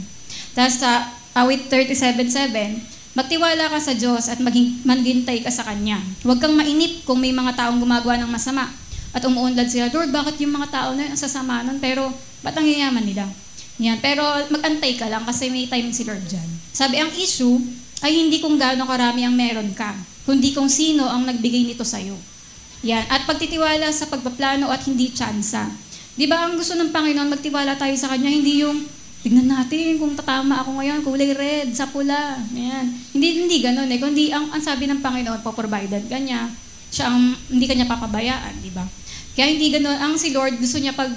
Tapos sa awit 37:7, magtiwala ka sa Diyos at maghintay ka sa Kanya. Huwag kang mainip kung may mga taong gumagawa ng masama at umuunlad sila, Lord, bakit yung mga tao na yun ang sasama nun? Pero ba't ang yayaman nila? Yan. Pero mag-antay ka lang kasi may time si Lord dyan. Sabi, ang issue ay hindi kung gaano karami ang meron ka, kundi kung sino ang nagbigay nito sa'yo. Yan. At pagtitiwala sa pagpaplano at hindi tsansa. Di ba ang gusto ng Panginoon, magtiwala tayo sa Kanya, hindi yung tignan natin kung tatama ako ngayon, kulay red, sa pula. Yan. Hindi ganun eh. Kundi ang sabi ng Panginoon, po-provided ka niya. Siya ang, hindi ka niya papabayaan, di ba? Kaya hindi ganun. Ang si Lord, gusto niya pag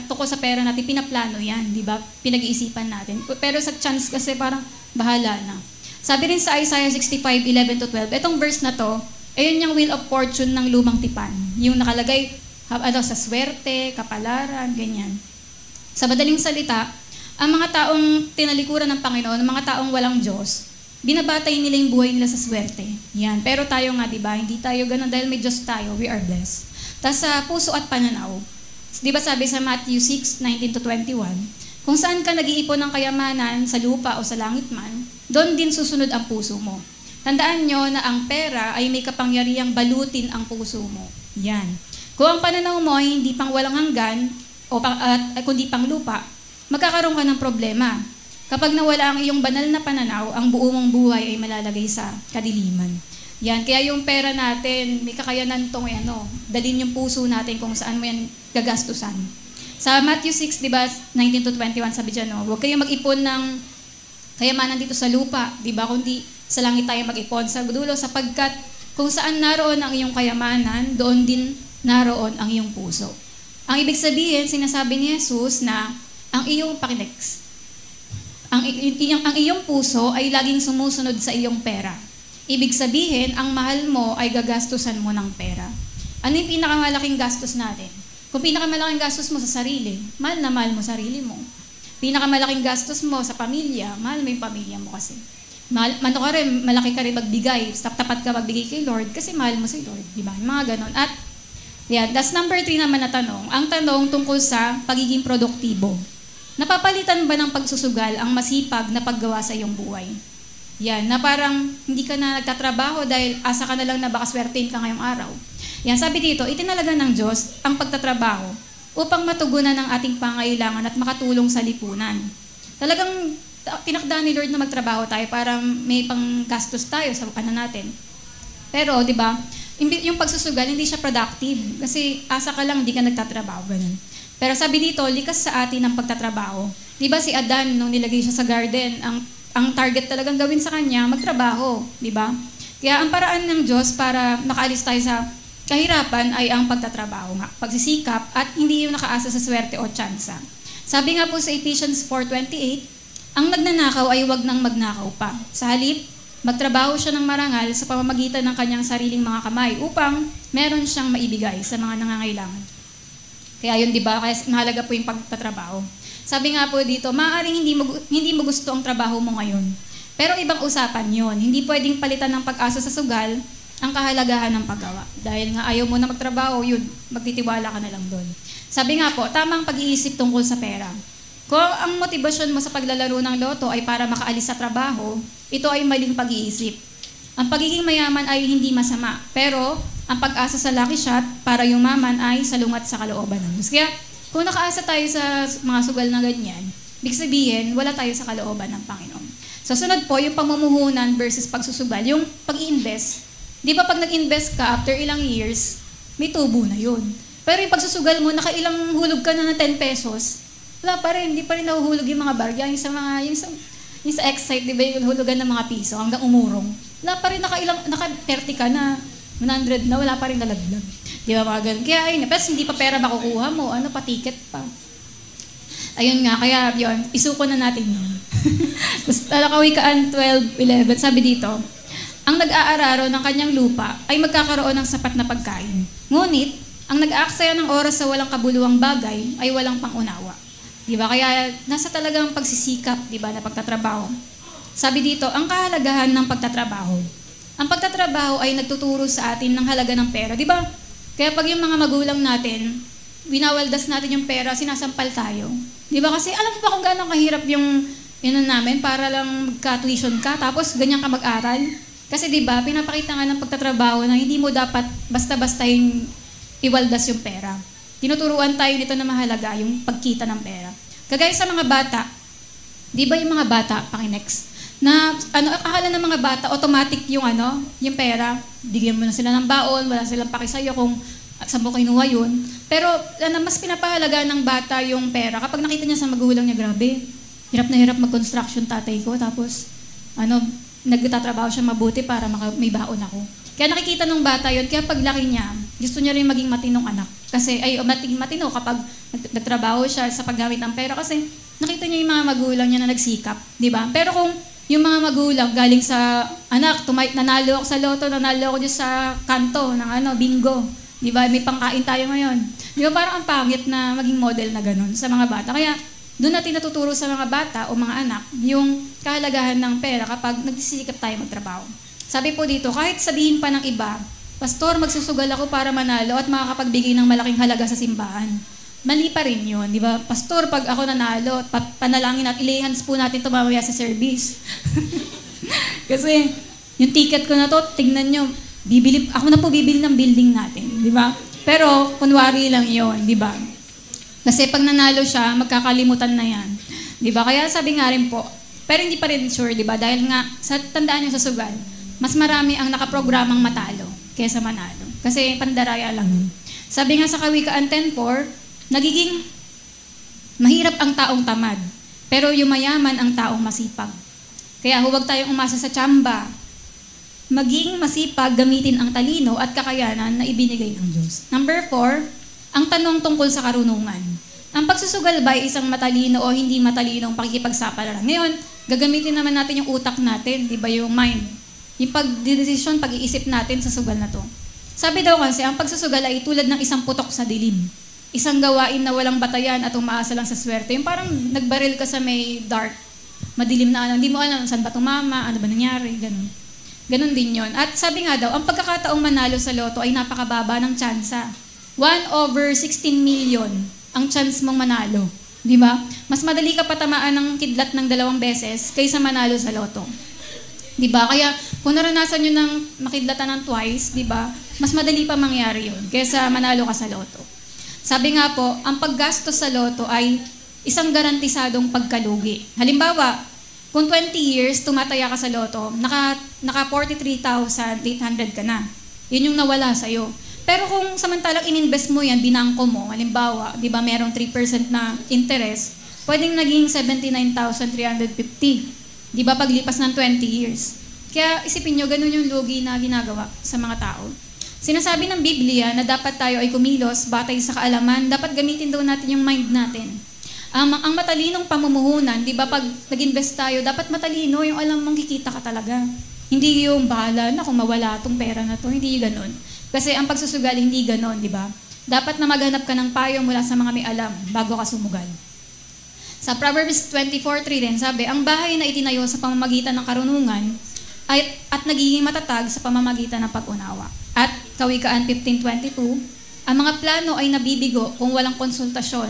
tungkol sa pera natin, pinaplano yan, di ba? Pinag-iisipan natin. Pero sa chance kasi parang bahala na. Sabi rin sa Isaiah 65:11-12, itong verse na to, ayun yung wheel of fortune ng lumang tipan. Yung nakalagay sa swerte, kapalaran, ganyan. Sa madaling salita, ang mga taong tinalikuran ng Panginoon, ang mga taong walang Diyos, binabatay nila yung buhay nila sa swerte. Yan. Pero tayo nga, di ba? Hindi tayo ganun dahil may Diyos tayo, we are blessed. Tapos sa puso at pananaw, di ba sabi sa Matthew 6:19-21, kung saan ka nag-iipon ng kayamanan sa lupa o sa langit man, doon din susunod ang puso mo. Tandaan nyo na ang pera ay may kapangyarihang balutin ang puso mo. Yan. Kung ang pananaw mo ay hindi pang walang hanggan, kundi pang lupa, magkakaroon ka ng problema. Kapag nawala ang iyong banal na pananaw, ang buo mong buhay ay malalagay sa kadiliman. Yan. Kaya yung pera natin, may kakayanan itong dalhin yung puso natin kung saan mo yan gagastusan. Sa Matthew 6, di ba, 19-21, sabi dyan, huwag kayong mag-ipon ng kayamanan dito sa lupa, di ba, kundi sa langit tayo mag-ipon sa dulo, sapagkat kung saan naroon ang iyong kayamanan, doon din naroon ang iyong puso. Ang ibig sabihin, sinasabi ni Jesus na ang iyong ang iyong puso ay laging sumusunod sa iyong pera. Ibig sabihin, ang mahal mo ay gagastusan mo ng pera. Ano yung pinakamalaking gastos natin? Kung pinakamalaking gastos mo sa sarili, mahal na mahal mo sarili mo. Pinakamalaking gastos mo sa pamilya, mahal mo yung pamilya mo kasi. Malaki ka rin magbigay, tapat ka magbigay kay Lord kasi mahal mo si Lord, di ba? Mga ganon. At yan, that's number 3 naman na tanong. Ang tanong tungkol sa pagiging produktibo. Napapalitan ba ng pagsusugal ang masipag na paggawa sa iyong buhay? Yan, na parang hindi ka na nagtatrabaho dahil asa ka na lang na baka swertein ka ngayong araw. Yan, sabi dito, itinalaga ng Diyos ang pagtatrabaho upang matugunan ang ating pangailangan at makatulong sa lipunan. Talagang tinakda ni Lord na magtrabaho tayo para may panggastos tayo sa natin. Pero, di ba, yung pagsusugal, hindi siya productive. Kasi asa ka lang, hindi ka nagtatrabaho. Ganun. Pero sabi dito, likas sa atin ang pagtatrabaho. Di ba si Adan, nung nilagay siya sa garden, ang target talagang gawin sa kanya, magtrabaho. Di ba? Kaya ang paraan ng Diyos para makaalis tayo sa kahirapan ay ang pagtatrabaho nga, pagsisikap at hindi yung nakaasa sa swerte o tsansa. Sabi nga po sa Ephesians 4:28, ang nagnanakaw ay huwag nang magnakaw pa. Sa halip, magtrabaho siya ng marangal sa pamamagitan ng kanyang sariling mga kamay upang meron siyang maibigay sa mga nangangailangan. Kaya yun, di ba? Kaya mahalaga po yung pagtatrabaho. Sabi nga po dito, maaaring hindi mo gusto ang trabaho mo ngayon. Pero ibang usapan yon. Hindi pwedeng palitan ng pag-asa sa sugal ang kahalagahan ng paggawa. Dahil nga ayaw mo na magtrabaho, yun, magtitiwala ka na lang doon. Sabi nga po, tamang pag-iisip tungkol sa pera. Kung ang motibasyon mo sa paglalaro ng loto ay para makaalis sa trabaho, ito ay maling pag-iisip. Ang pagiging mayaman ay hindi masama, pero ang pag-asa sa lucky shot para yumaman ay salungat sa kalooban ng Diyos. Kaya kung nakaasa tayo sa mga sugal na ganyan, ibig sabihin, wala tayo sa kalooban ng Panginoon. Sa sunod po, yung pamumuhunan versus pagsusugal, yung pag-i-invest. Di ba pag nag-invest ka, after ilang years, may tubo na yun. Pero yung pagsusugal mo, nakailang hulog ka na ng 10 pesos, wala pa rin, hindi pa rin nahuhulog yung mga barya. Yung sa Excite, di ba yung hulugan ng mga piso hanggang umurong. Wala pa rin, naka 30 ka na, 100 na, wala pa rin nalaglag. Di ba mga ganun? Kaya ayun, pero hindi pa pera makukuha mo, pa ticket pa. Ayun nga, kaya yun, isuko na natin yun. Tapos Kawikaan 12:11, sabi dito, ang nag-aararo ng kanyang lupa ay magkakaroon ng sapat na pagkain. Ngunit, ang nag-aaksaya ng oras sa walang kabuluhang bagay ay walang pangunawa. Diba? Kaya nasa talagang pagsisikap, diba, na pagtatrabaho. Sabi dito, ang kahalagahan ng pagtatrabaho. Ang pagtatrabaho ay nagtuturo sa atin ng halaga ng pera. Diba? Kaya pag yung mga magulang natin, winawaldas natin yung pera, sinasampal tayo. Diba? Kasi alam mo ba kung gaano kahirap yung namin para lang magka-tuition ka, tapos ganyan ka mag-aral? Kasi diba, pinapakita nga ng pagtatrabaho na hindi mo dapat basta-basta yung iwaldas yung pera. Tinuturuan tayo nito na mahalaga yung pagkita ng pera. Kagaya sa mga bata, di ba yung mga bata, pakinext, na akala ng mga bata, automatic yung pera, bigyan mo na sila ng baon, wala silang pakisayo kung saan mo kinuha yun. Pero mas pinapahalaga ng bata yung pera kapag nakita niya sa magulang niya, grabe, hirap na hirap mag-construction tatay ko, tapos nagtatrabaho siya mabuti para may baon ako. Kaya nakikita ng bata yun, kaya paglaki niya, gusto niya rin maging matinong anak. Kasi, maging matino kapag nagtrabaho siya sa paggamit ng pera. Kasi nakita niya yung mga magulang niya na nagsikap, di ba? Pero kung yung mga magulang galing sa, anak, nanalo ako sa loto, nanalo ako dyan sa kanto ng bingo. Di ba? May pangkain tayo ngayon. Di ba parang ang pangit na maging model na ganun sa mga bata. Kaya, doon natin natuturo sa mga bata o mga anak yung kahalagahan ng pera kapag nagsisikap tayo magtrabaho. Sabi po dito, kahit sabihin pa ng iba, Pastor, magsusugal ako para manalo at makakapagbigay ng malaking halaga sa simbahan. Mali pa rin yun, di ba? Pastor, pag ako nanalo, panalangin at ilihans po natin ito mamaya sa service. Kasi yung ticket ko na to, tingnan nyo, ako na po bibili ng building natin, di ba? Pero kunwari lang yun, di ba? Kasi pag nanalo siya, magkakalimutan na yan. Di ba? Kaya sabi nga rin po, pero hindi pa rin sure, di ba? Dahil nga, tandaan nyo sa sugal, mas marami ang nakaprogramang matalo kaysa manalo. Kasi pandaraya lang yun. Sabi nga sa Kawikaan 10:4, nagiging mahirap ang taong tamad, pero yung mayaman ang taong masipag. Kaya huwag tayong umasa sa tsamba. Maging masipag, gamitin ang talino at kakayanan na ibinigay ng Diyos. Number 4, ang tanong tungkol sa karunungan. Ang pagsusugal ba ay isang matalino o hindi matalinong pakikipagsapalaran? Ngayon, gagamitin naman natin yung utak natin, di ba, yung mind. Yung pag-decision, pag-iisip natin sa sugal na to. Sabi daw kasi, ang pagsusugal ay tulad ng isang putok sa dilim. Isang gawain na walang batayan at umaasa lang sa swerte. Yung parang nagbaril ka sa may dark, madilim na hindi mo alam saan ba tumama, ano ba nangyari, ganun. Ganun din yon. At sabi nga daw, ang pagkakataong manalo sa loto ay napakababa ng tsansa. 1/16 million ang chance mong manalo. Di ba? Mas madali ka patamaan ng kidlat ng 2 beses kaysa manalo sa loto. Di ba? Kaya kung naranasan nyo ng makidlatan ng twice, di ba? Mas madali pa mangyari yun kaysa manalo ka sa loto. Sabi nga po, ang paggastos sa loto ay isang garantisadong pagkalugi. Halimbawa, kung 20 years tumataya ka sa loto, naka 43,800 ka na. Yun yung nawala sa'yo. Pero kung samantalang ininvest mo yan, binangko mo, halimbawa, di ba merong 3% na interest, pwedeng naging 79,350. Di ba paglipas ng 20 years? Kaya isipin nyo, ganun yung lugi na ginagawa sa mga tao. Sinasabi ng Biblia na dapat tayo ay kumilos batay sa kaalaman, dapat gamitin daw natin yung mind natin. Ang matalinong pamumuhunan, di ba pag nag-invest tayo, dapat matalino yung alam mong kikita ka talaga. Hindi yung bahala na kung mawala tong pera na to, hindi ganun. Kasi ang pagsusugal, hindi ganon, di ba? Dapat na maghanap ka ng payo mula sa mga may alam bago ka sumugal. Sa Proverbs 24:3 din, sabi, ang bahay na itinayo sa pamamagitan ng karunungan at nagiging matatag sa pamamagitan ng pag-unawa. At Kawikaan 15:22, ang mga plano ay nabibigo kung walang konsultasyon.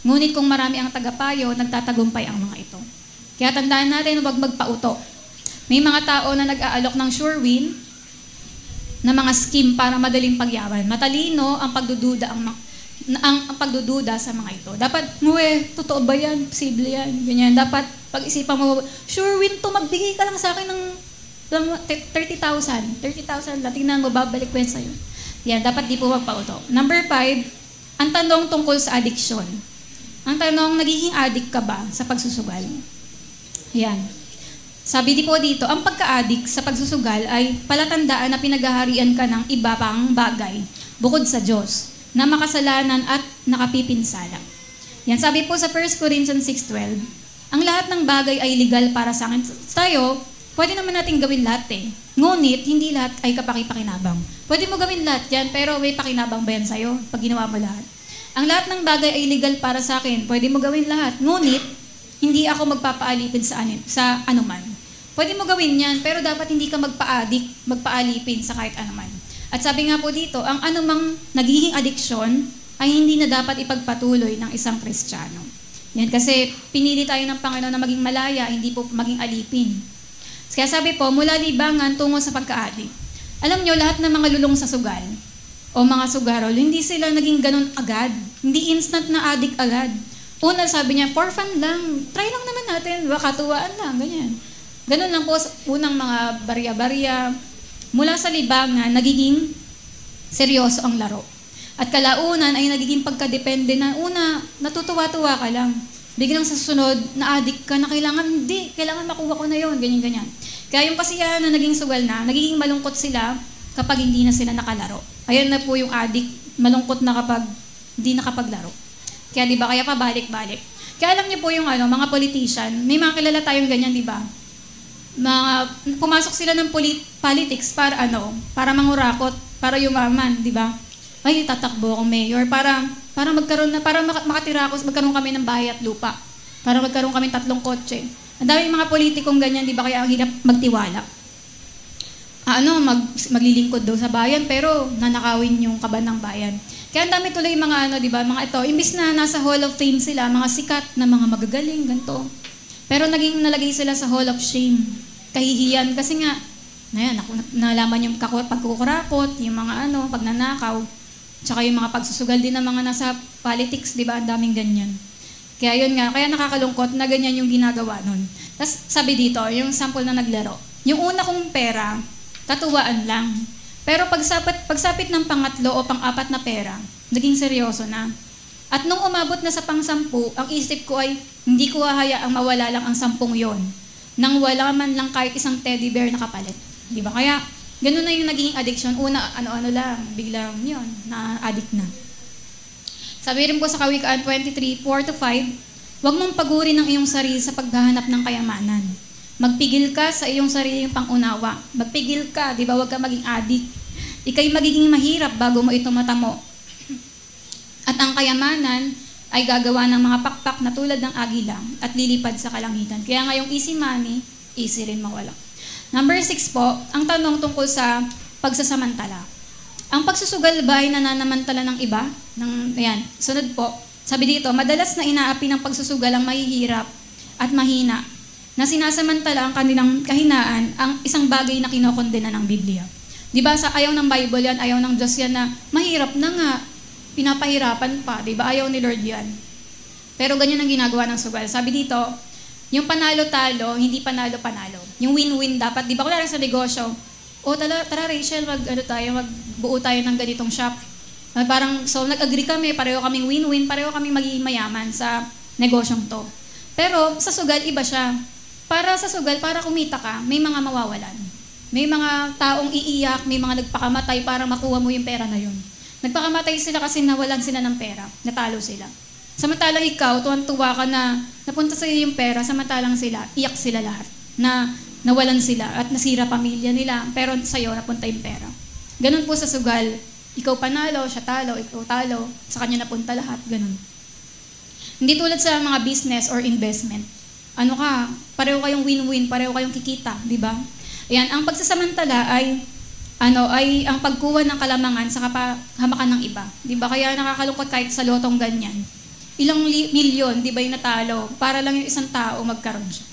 Ngunit kung marami ang tagapayo, nagtatagumpay ang mga ito. Kaya tandaan natin, huwag magpauto. May mga tao na nag-aalok ng sure win, na mga scheme para madaling pagyaman. Matalino ang pagdududa ang pagdududa sa mga ito. Dapat, totoo ba yan? Posible yan? Ganyan. Dapat Pag-isipan mo, sure win to, magbigay ka lang sa akin ng 30,000. 30,000 lang, tingnan mo, babalik ko yan sa'yo. Yan, dapat di po magpauto. Number 5, ang tanong tungkol sa addiction. Ang tanong, nagiging addict ka ba sa pagsusugal? Yan. Sabi di po dito, ang pagka-addict sa pagsusugal ay palatandaan na pinaghaharian ka ng iba pang bagay bukod sa Diyos na makasalanan at nakapipinsala. Yan, sabi po sa 1 Corinthians 6:12, ang lahat ng bagay ay legal para sa akin. Tayo, pwede naman natin gawin lahat eh. Ngunit, hindi lahat ay kapaki-pakinabang. Pwede mo gawin lahat yan, pero may pakinabang ba yan sa'yo pag ginawa mo lahat? Ang lahat ng bagay ay legal para sa akin. Pwede mo gawin lahat. Ngunit, hindi ako magpapaalipin sa anuman. Pwede mo gawin yan, pero dapat hindi ka magpaalipin sa kahit anuman. At sabi nga po dito, ang anumang nagiging addiction ay hindi na dapat ipagpatuloy ng isang Kristiyano. Yan, kasi pinili tayo ng Panginoon na maging malaya, hindi po maging alipin. Kaya sabi po, mula libangan tungo sa pagka-addict. Alam nyo, lahat ng mga lulong sa sugal o mga sugarol, hindi sila naging ganun agad. Hindi instant na addict agad. Una, sabi niya, for fun lang. Try lang naman natin. Katuwaan lang, ganyan. Ganun lang po sa unang mga barya-barya. Mula sa libangan, nagiging seryoso ang laro. At kalaunan ay nagiging pagkadepende na una, natutuwa-tuwa ka lang. Biglang sa susunod, na-addict ka na kailangan makuha ko na yon, ganyan-ganyan. Kaya yung kasiyahan na naging sugal na, nagiging malungkot sila kapag hindi na sila nakalaro. Ayan na po yung addict, malungkot na kapag hindi nakapaglaro. Kaya di ba, kaya pabalik-balik. Kaya alam niyo po yung mga politician, may mga kilala tayong ganyan, di ba? Pumasok sila ng politics para mangurakot, para yumaman, di ba? Ay, tatakbo akong mayor para makatira ako, magkaroon kami ng bahay at lupa. Para magkaroon kami 3 kotse. Ang daming mga politikong ganyan, di ba, kaya ang hirap magtiwala. Maglilingkod daw sa bayan, pero nanakawin yung kaban ng bayan. Kaya ang dami tuloy mga di ba, mga ito, imbis na nasa Hall of Fame sila, mga sikat na mga magagaling, ganito. Pero naging nalagay sila sa Hall of Shame. Kahihiyan kasi nga, nalaman yung pagkukurakot, yung mga pagnanakaw, tsaka yung mga pagsusugal din ng mga nasa politics, di ba? Ang daming ganyan. Kaya yun nga, kaya nakakalungkot na ganyan yung ginagawa nun. Tapos sabi dito, yung sample na naglaro, yung una kong pera, katuwaan lang. Pero pagsapit ng pangatlo o pang-apat na pera, naging seryoso na. At nung umabot na sa pang-10, ang isip ko ay, hindi ko hahayaang mawala lang ang 10 yon, nang wala man lang kahit isang teddy bear na kapalit. Di ba? Kaya, ganun na yung naging addiction. Una, lang, biglang yun, na-addict na. Sabi rin po sa Kawikaan 23:4-5, huwag mong pagurin ang iyong sarili sa paghahanap ng kayamanan. Magpigil ka sa iyong sariling pangunawa. Magpigil ka, di ba? Huwag ka maging addict. Ika'y magiging mahirap bago mo ito matamo. At ang kayamanan ay gagawa ng mga pakpak na tulad ng agila at lilipad sa kalangitan. Kaya nga yung easy money, easy rin mawala. Number 6 po, ang tanong tungkol sa pagsasamantala. Ang pagsusugal ba ay nananamantala ng iba? Sunod po, sabi dito, madalas na inaapi ng pagsusugal ang mahihirap at mahina na sinasamantala ang kanilang kahinaan ang isang bagay na kinokondena ng Biblia. Di ba sa ayaw ng Bible yan, ayaw ng Diyos yan na mahirap na nga, pinapahirapan pa, di ba? Ayaw ni Lord yan. Pero ganyan ang ginagawa ng sugal. Sabi dito, yung panalo-talo, hindi panalo-panalo. Yung win-win dapat, di ba? Kung sa negosyo, tara Rachel, magbuo tayo ng ganitong shop. So nag-agree kami, pareho kaming win-win, pareho kaming magiging mayaman sa negosyong to. Pero sa sugal, iba siya. Para sa sugal, para kumita ka, may mga mawawalan. May mga taong iiyak, may mga nagpakamatay para makuha mo yung pera na yun. Nagpakamatay sila kasi nawalan sila ng pera, natalo sila. Samantalang ikaw, tuwan-tuwa ka na napunta sa iyo yung pera, samantalang sila, iyak sila lahat, na nawalan sila at nasira pamilya nila, pero sa iyo napunta yung pera. Ganun po sa sugal, ikaw panalo, siya talo, ikaw talo, sa kanya napunta lahat, ganun. Hindi tulad sa mga business or investment. Pareho kayong win-win, pareho kayong kikita, di ba? Ayan, ang pagsasamantala ay ang pagkuha ng kalamangan sa hamakan ng iba. Di ba? Kaya nakakalungkot kahit sa lotong ganyan. Ilang milyon, di ba yung natalo, para lang yung isang tao magkaroon siya.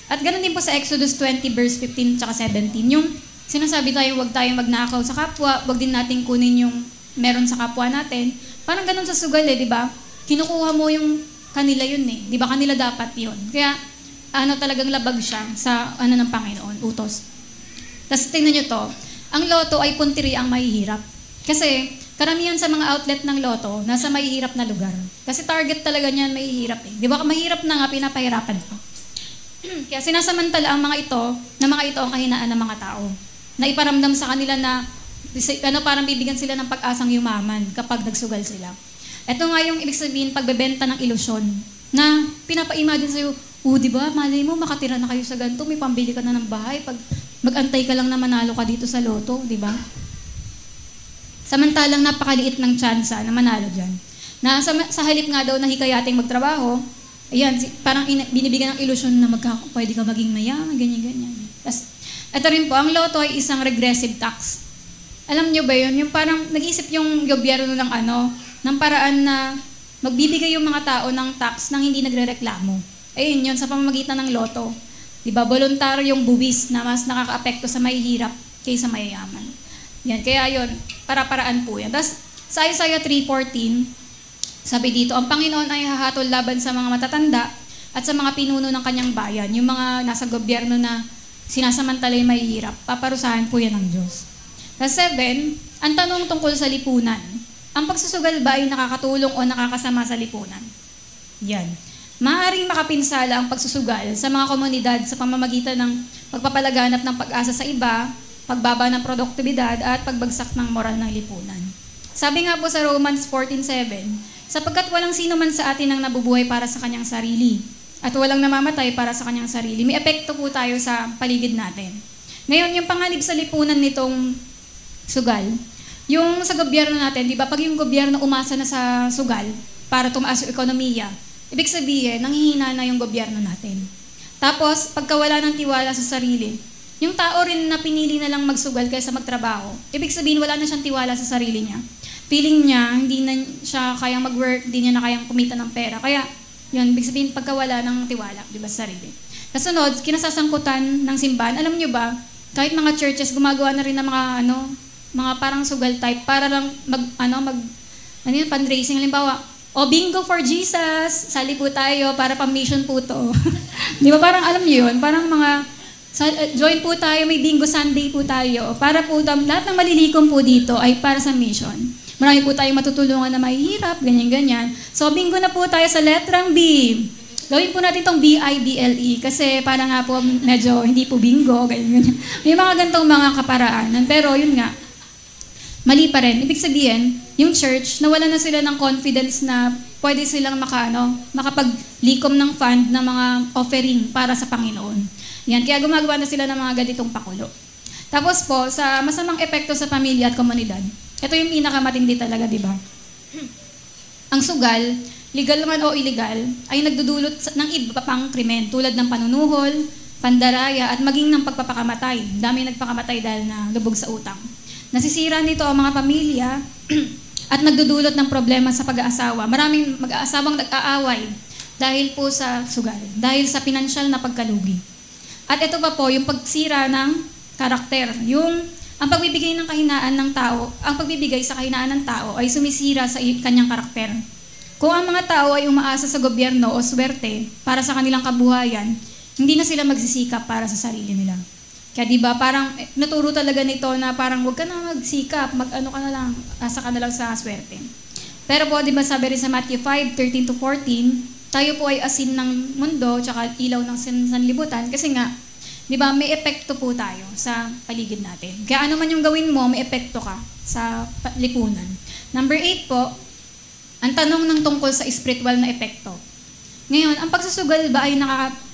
At ganun din po sa Exodus 20 verse 15 tsaka 17. Yung sinasabi tayo, huwag tayong magnakaw sa kapwa, huwag din natin kunin yung meron sa kapwa natin. Parang ganun sa sugal di ba? Kinukuha mo yung kanila yun di ba? Kanila dapat yun. Kaya talagang labag siya sa ng Panginoon, utos. Tapos tingnan nyo to, ang loto ay puntiri ang mahihirap. Kasi karamihan sa mga outlet ng loto, nasa mahihirap na lugar. Kasi target talaga niyan, mahihirap eh. Di ba mahirap na nga, pinapahirapan pa. Kaya sinasamantala ang mga ito, na mga ito ang kahinaan ng mga tao. Na iparamdam sa kanila na, parang bibigyan sila ng pag-asang yumaman kapag nagsugal sila. Ito nga yung ibig sabihin, pagbebenta ng ilusyon. Na pinapa-imagine sa'yo, di ba, malay mo, makatira na kayo sa ganito, may pambili ka na ng bahay, pag mag-antay ka lang na manalo ka dito sa loto, di ba? Samantalang napakaliit ng tsansa na manalo dyan. Na sa halip nga daw na hikayating magtrabaho, ayan, parang binibigyan ng ilusyon na pwede ka maging mayaman, ganyan-ganyan. Tapos, ito rin po, ang loto ay isang regressive tax. Alam nyo ba yun? Yung parang nag-isip yung gobyerno ng paraan na magbibigay yung mga tao ng tax nang hindi nagrereklamo. Ayun yun, sa pamamagitan ng loto. Diba, voluntaryong buwis na mas nakaka-apekto sa mahihirap kaysa mayayaman. Yan, kaya yun, para-paraan po yan. Tapos, sa Isaiah 3:14, sabi dito, ang Panginoon ay hahatol laban sa mga matatanda at sa mga pinuno ng kanyang bayan, yung mga nasa gobyerno na sinasamantala yung mahihirap, paparusahan po yan ng Diyos. Tapos 7, ang tanong tungkol sa lipunan, ang pagsusugal ba ay nakakatulong o nakakasama sa lipunan? Yan. Maaaring makapinsala ang pagsusugal sa mga komunidad sa pamamagitan ng pagpapalaganap ng pag-asa sa iba, pagbaba ng produktibidad at pagbagsak ng moral ng lipunan. Sabi nga po sa Romans 14:7, sapagkat walang sino man sa atin ang nabubuhay para sa kanyang sarili at walang namamatay para sa kanyang sarili. May epekto po tayo sa paligid natin. Ngayon, yung panganib sa lipunan nitong sugal, yung sa gobyerno natin, di ba, pag yung gobyerno umasa na sa sugal para tumaas yung ekonomiya, ibig sabihin, nanghihina na yung gobyerno natin. Tapos, pagkawala ng tiwala sa sarili, yung tao rin na pinili na lang magsugal kaysa magtrabaho, ibig sabihin, wala na siyang tiwala sa sarili niya. Feeling niya, hindi na siya kayang mag-work, hindi niya na kayang kumita ng pera. Kaya, yun, ibig sabihin, pagkawala ng tiwala, di ba, sa sarili. Kasunod, kinasasangkutan ng simbahan. Alam niyo ba, kahit mga churches, gumagawa na rin ng mga parang sugal type para lang fundraising. Halimbawa, bingo for Jesus, sali po tayo para pang-mission po to. Di ba, parang alam niyo yun, parang join po tayo, may bingo Sunday po tayo. Para po, lahat ng malilikom po dito ay para sa mission. Marami po tayong matutulungan na mahihirap, ganyan-ganyan. So, bingo na po tayo sa letrang B. Gawin po natin itong BIBLE kasi para nga po medyo hindi po bingo, ganyan-ganyan. May mga gantong mga kaparaanan. Pero yun nga, mali pa rin. Ibig sabihin, yung church, nawala na sila ng confidence na pwede silang makapaglikom ng fund ng mga offering para sa Panginoon. Yan, kaya gumagawa na sila ng mga ganitong pakulo. Tapos po, sa masamang epekto sa pamilya at komunidad, ito yung pinakamatindi talaga, di ba? Ang sugal, legal man o illegal, ay nagdudulot ng iba pang krimen tulad ng panunuhol, pandaraya, at maging ng pagpapakamatay. Dami nagpakamatay dahil na lubog sa utang. Nasisira nito ang mga pamilya at nagdudulot ng problema sa pag-aasawa. Maraming mag-aasawang nag-aaway dahil po sa sugal, dahil sa pinansyal na pagkalugi. At ito pa po, yung pagsira ng karakter, ang pagbibigay ng kahinaan ng tao, ang pagbibigay sa kahinaan ng tao ay sumisira sa kanyang karakter. Kung ang mga tao ay umaasa sa gobyerno o swerte para sa kanilang kabuhayan, hindi na sila magsisikap para sa sarili nila. Kaya diba, parang naturo talaga nito na parang huwag ka na magsikap, asa ka na lang sa swerte. Pero po, diba sabi rin sa Matthew 5:13-14, tayo po ay asin ng mundo, tsaka ilaw ng sanlibutan, kasi nga, di ba, may epekto po tayo sa paligid natin. Kaya ano man yung gawin mo, may epekto ka sa lipunan. Number 8 po, ang tanong ng tungkol sa spiritual na epekto. Ngayon, ang pagsusugal ba ay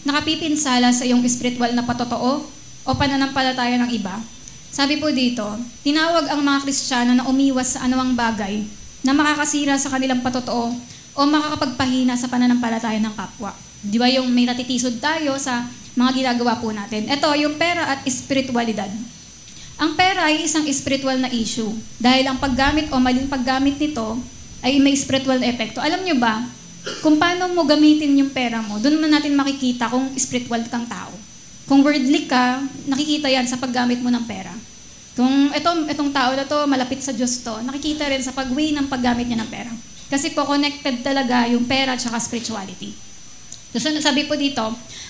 nakapipinsala sa iyong spiritual na patotoo o pananampalataya ng iba? Sabi po dito, tinawag ang mga Kristiyano na umiwas sa anumang bagay na makakasira sa kanilang patotoo o makakapagpahina sa pananampalataya ng kapwa. Di ba yung may natitisod tayo sa mga ginagawa po natin. Ito, yung pera at espiritualidad. Ang pera ay isang spiritual na issue dahil ang paggamit o maling paggamit nito ay may spiritual na epekto. Alam nyo ba, kung paano mo gamitin yung pera mo, doon mo natin makikita kung spiritual kang tao. Kung worldly ka, nakikita yan sa paggamit mo ng pera. Kung itong tao na to, malapit sa Diyos to, nakikita rin sa pag-way ng paggamit niya ng pera. Kasi po connected talaga yung pera at saka spirituality. So sabi po dito,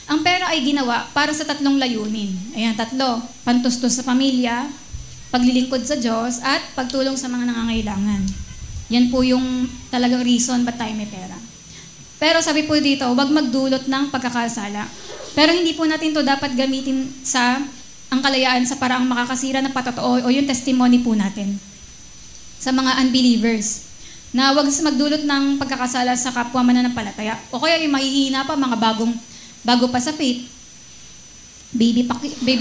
Ang pera ay ginawa para sa 3 layunin. Ayan, 3. Pantustos sa pamilya, paglilingkod sa Diyos, at pagtulong sa mga nangangailangan. Yan po yung talagang reason ba't tayo may pera. Pero sabi po dito, huwag magdulot ng pagkakasala. Pero hindi po natin to dapat gamitin sa ang kalayaan sa paraang makakasira ng patotoo o yung testimony po natin sa mga unbelievers. Na huwag magdulot ng pagkakasala sa kapwa mananampalataya. O kaya yung mahihina pa, mga bago pa sa faith, baby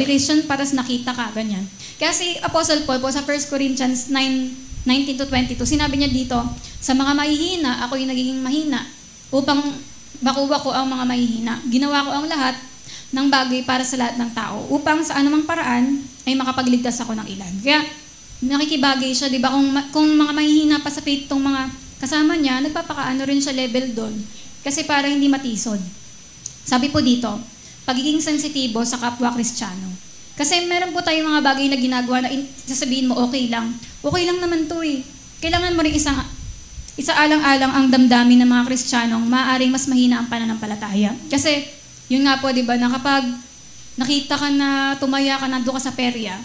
Christian, patas nakita ka, ganyan. Kaya si Apostle Paul po sa 1 Corinthians 9:19-22, sinabi niya dito, sa mga mahihina, ako yung nagiging mahina upang makuha ko ang mga mahihina. Ginawa ko ang lahat ng bagay para sa lahat ng tao upang sa anumang paraan ay makapagligtas ako ng ilan. Kaya nakikibagay siya, di ba? Kung mga mahihina pa sa faith tong mga kasama niya, nagpapakaano rin siya level doon kasi para hindi matisod. Sabi po dito, pagiging sensitibo sa kapwa Kristiyano. Kasi meron po tayong mga bagay na ginagawa na sasabihin mo, okay lang. Okay lang naman to eh. Kailangan mo rin isaalang-alang ang damdamin ng mga Kristiyanong maaaring mas mahina ang pananampalataya. Kasi, yun nga po, di ba, na kapag nakita ka na tumaya ka, nandun ka sa perya,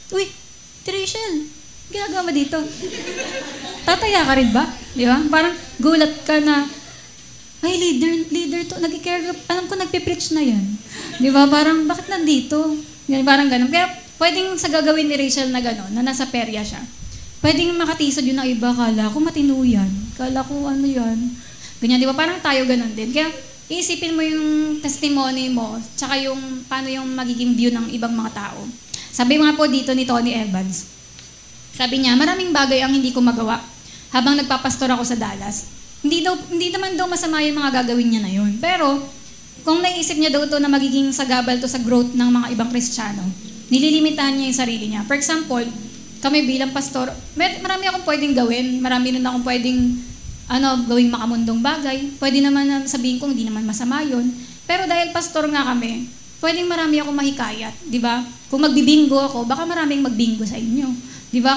uy, Rachel, ginagawa mo dito? Tataya ka rin ba? Di ba? Parang gulat ka na, ay, leader to, nag-care, alam ko nagpipreach na yan. Di ba? Parang, bakit nandito? Parang ganun. Kaya, pwedeng sa gagawin ni Rachel na gano'n, na nasa perya siya. Pwedeng makatisod yun ng iba, kala ko matino yan. Kala ko ano yan. Ganyan, di ba? Parang tayo gano'n din. Kaya, iisipin mo yung testimony mo, tsaka yung, paano yung magiging view ng ibang mga tao. Sabi nga po dito ni Tony Evans, sabi niya, maraming bagay ang hindi ko magawa habang nagpapastor ako sa Dallas. Hindi naman daw masama yung mga gagawin niya na yun. Pero, kung naisip niya daw ito na magiging sagabal to sa growth ng mga ibang Kristiyano, nililimitahan niya yung sarili niya. For example, kami bilang pastor, marami akong pwedeng gawin, marami rin akong pwedeng gawing makamundong bagay. Pwede naman na sabihin ko, hindi naman masama yun. Pero dahil pastor nga kami, pwedeng marami akong mahikayat, di ba? Kung magbibingo ako, baka maraming magbingo sa inyo. Di ba?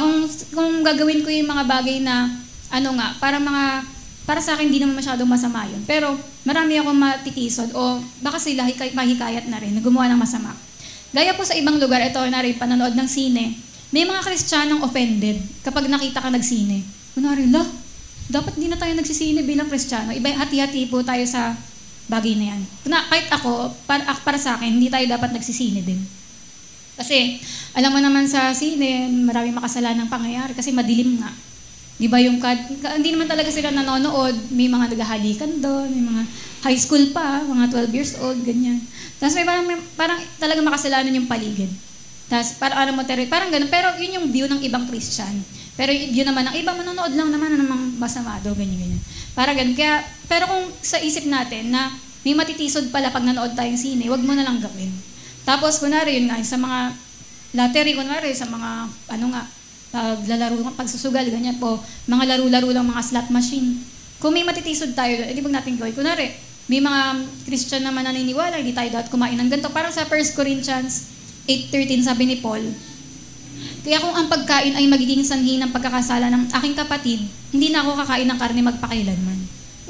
Kung gagawin ko yung mga bagay na, para sa akin, hindi naman masyadong masama yun. Pero marami akong matitisod o baka sila mahikayat na rin na gumawa ng masama. Gaya po sa ibang lugar, ito na rin, panonood ng sine, may mga Kristiyanong offended kapag nakita ka nagsine. Kunwari, dapat di na tayo nagsisine bilang Kristiyano. Iba, hati-hati po tayo sa bagay na yan. Kahit ako, para sa akin, hindi tayo dapat nagsisine din. Kasi, alam mo naman sa sine, maraming makasalanang pangyayari kasi madilim nga. Di ba yung hindi naman talaga sila nanonood, may mga naghahalikan doon, may mga high school pa, mga 12 years old, ganyan. Tapos may parang talaga makasalanan yung paligid. Tapos parang ganun. Pero yun yung view ng ibang Christian. Pero yung view naman ng iba, manonood lang naman namang masama daw, ganyan. Para ganun. Kaya, pero kung sa isip natin na may matitisod pala pag nanood tayong sine, wag mo na lang gawin. Tapos, kunwari yun nga, sa mga lottery, kunwari, sa mga, paglalaro, pagsusugal, ganyan po, mga laro-laro lang, mga slot machine. Kung may matitisod tayo, hindi wag natin gawin. Kunwari, may mga Christian naman naniniwala, hindi tayo dapat kumain ng ganito. Parang sa 1 Corinthians 8:13, sabi ni Paul, kaya kung ang pagkain ay magiging sanhi ng pagkakasala ng aking kapatid, hindi na ako kakain ng karne magpakailanman,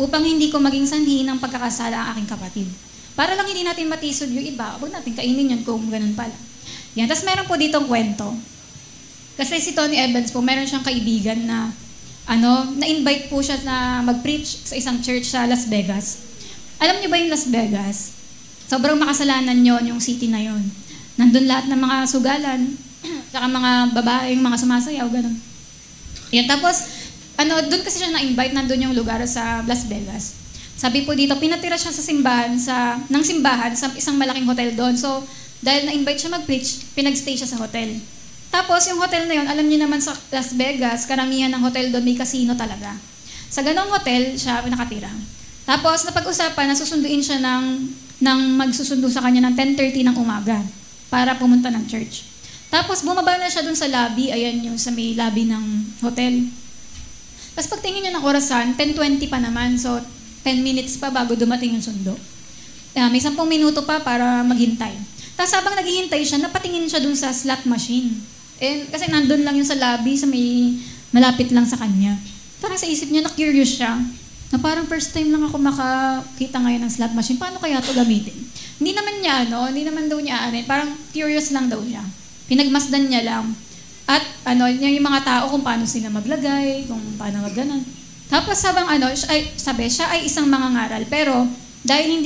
upang hindi ko maging sanhi ng pagkakasala ang aking kapatid. Para lang hindi natin matisod yung iba, huwag natin kainin yan kung ganun pala. Yan. Tapos meron po ditong kwento. Kasi si Tony Evans po, meron siyang kaibigan na na-invite po siya na mag-preach sa isang church sa Las Vegas. Alam niyo ba yung Las Vegas? Sobrang makasalanan yon yung city na yon. Nandun lahat ng mga sugalan, saka mga babaeng, mga sumasayaw, gano'n. Yan, tapos, doon kasi siya na-invite, nandun yung lugar sa Las Vegas. Sabi po dito, pinatira siya sa simbahan, sa isang malaking hotel doon. So, dahil na-invite siya mag-preach, pinag-stay siya sa hotel. Tapos, yung hotel na yun, alam niyo naman sa Las Vegas, karamihan ng hotel doon may casino talaga. Sa ganong hotel, siya nakatira. Tapos, napag-usapan, nasusunduin siya ng magsusundo sa kanya ng 10:30 ng umaga para pumunta ng church. Tapos, bumaba na siya doon sa lobby, ayan yung sa may lobby ng hotel. Tapos, pagtingin niya ng orasan, 10:20 pa naman, so 10 minutes pa bago dumating yung sundo. May 10 minuto pa para maghintay. Tapos, habang naghihintay siya, napatingin siya doon sa slot machine. Kasi nandun lang yun sa lobby, sa may malapit lang sa kanya. Parang sa isip niya, na-curious siya, na parang first time lang ako makakita ngayon ng slot machine, paano kaya ito gamitin? Hindi naman daw niya parang curious lang daw siya. Pinagmasdan niya lang. At yung mga tao kung paano sila maglagay, kung paano magganon. Tapos sabi, siya ay isang mangangaral. Pero dahil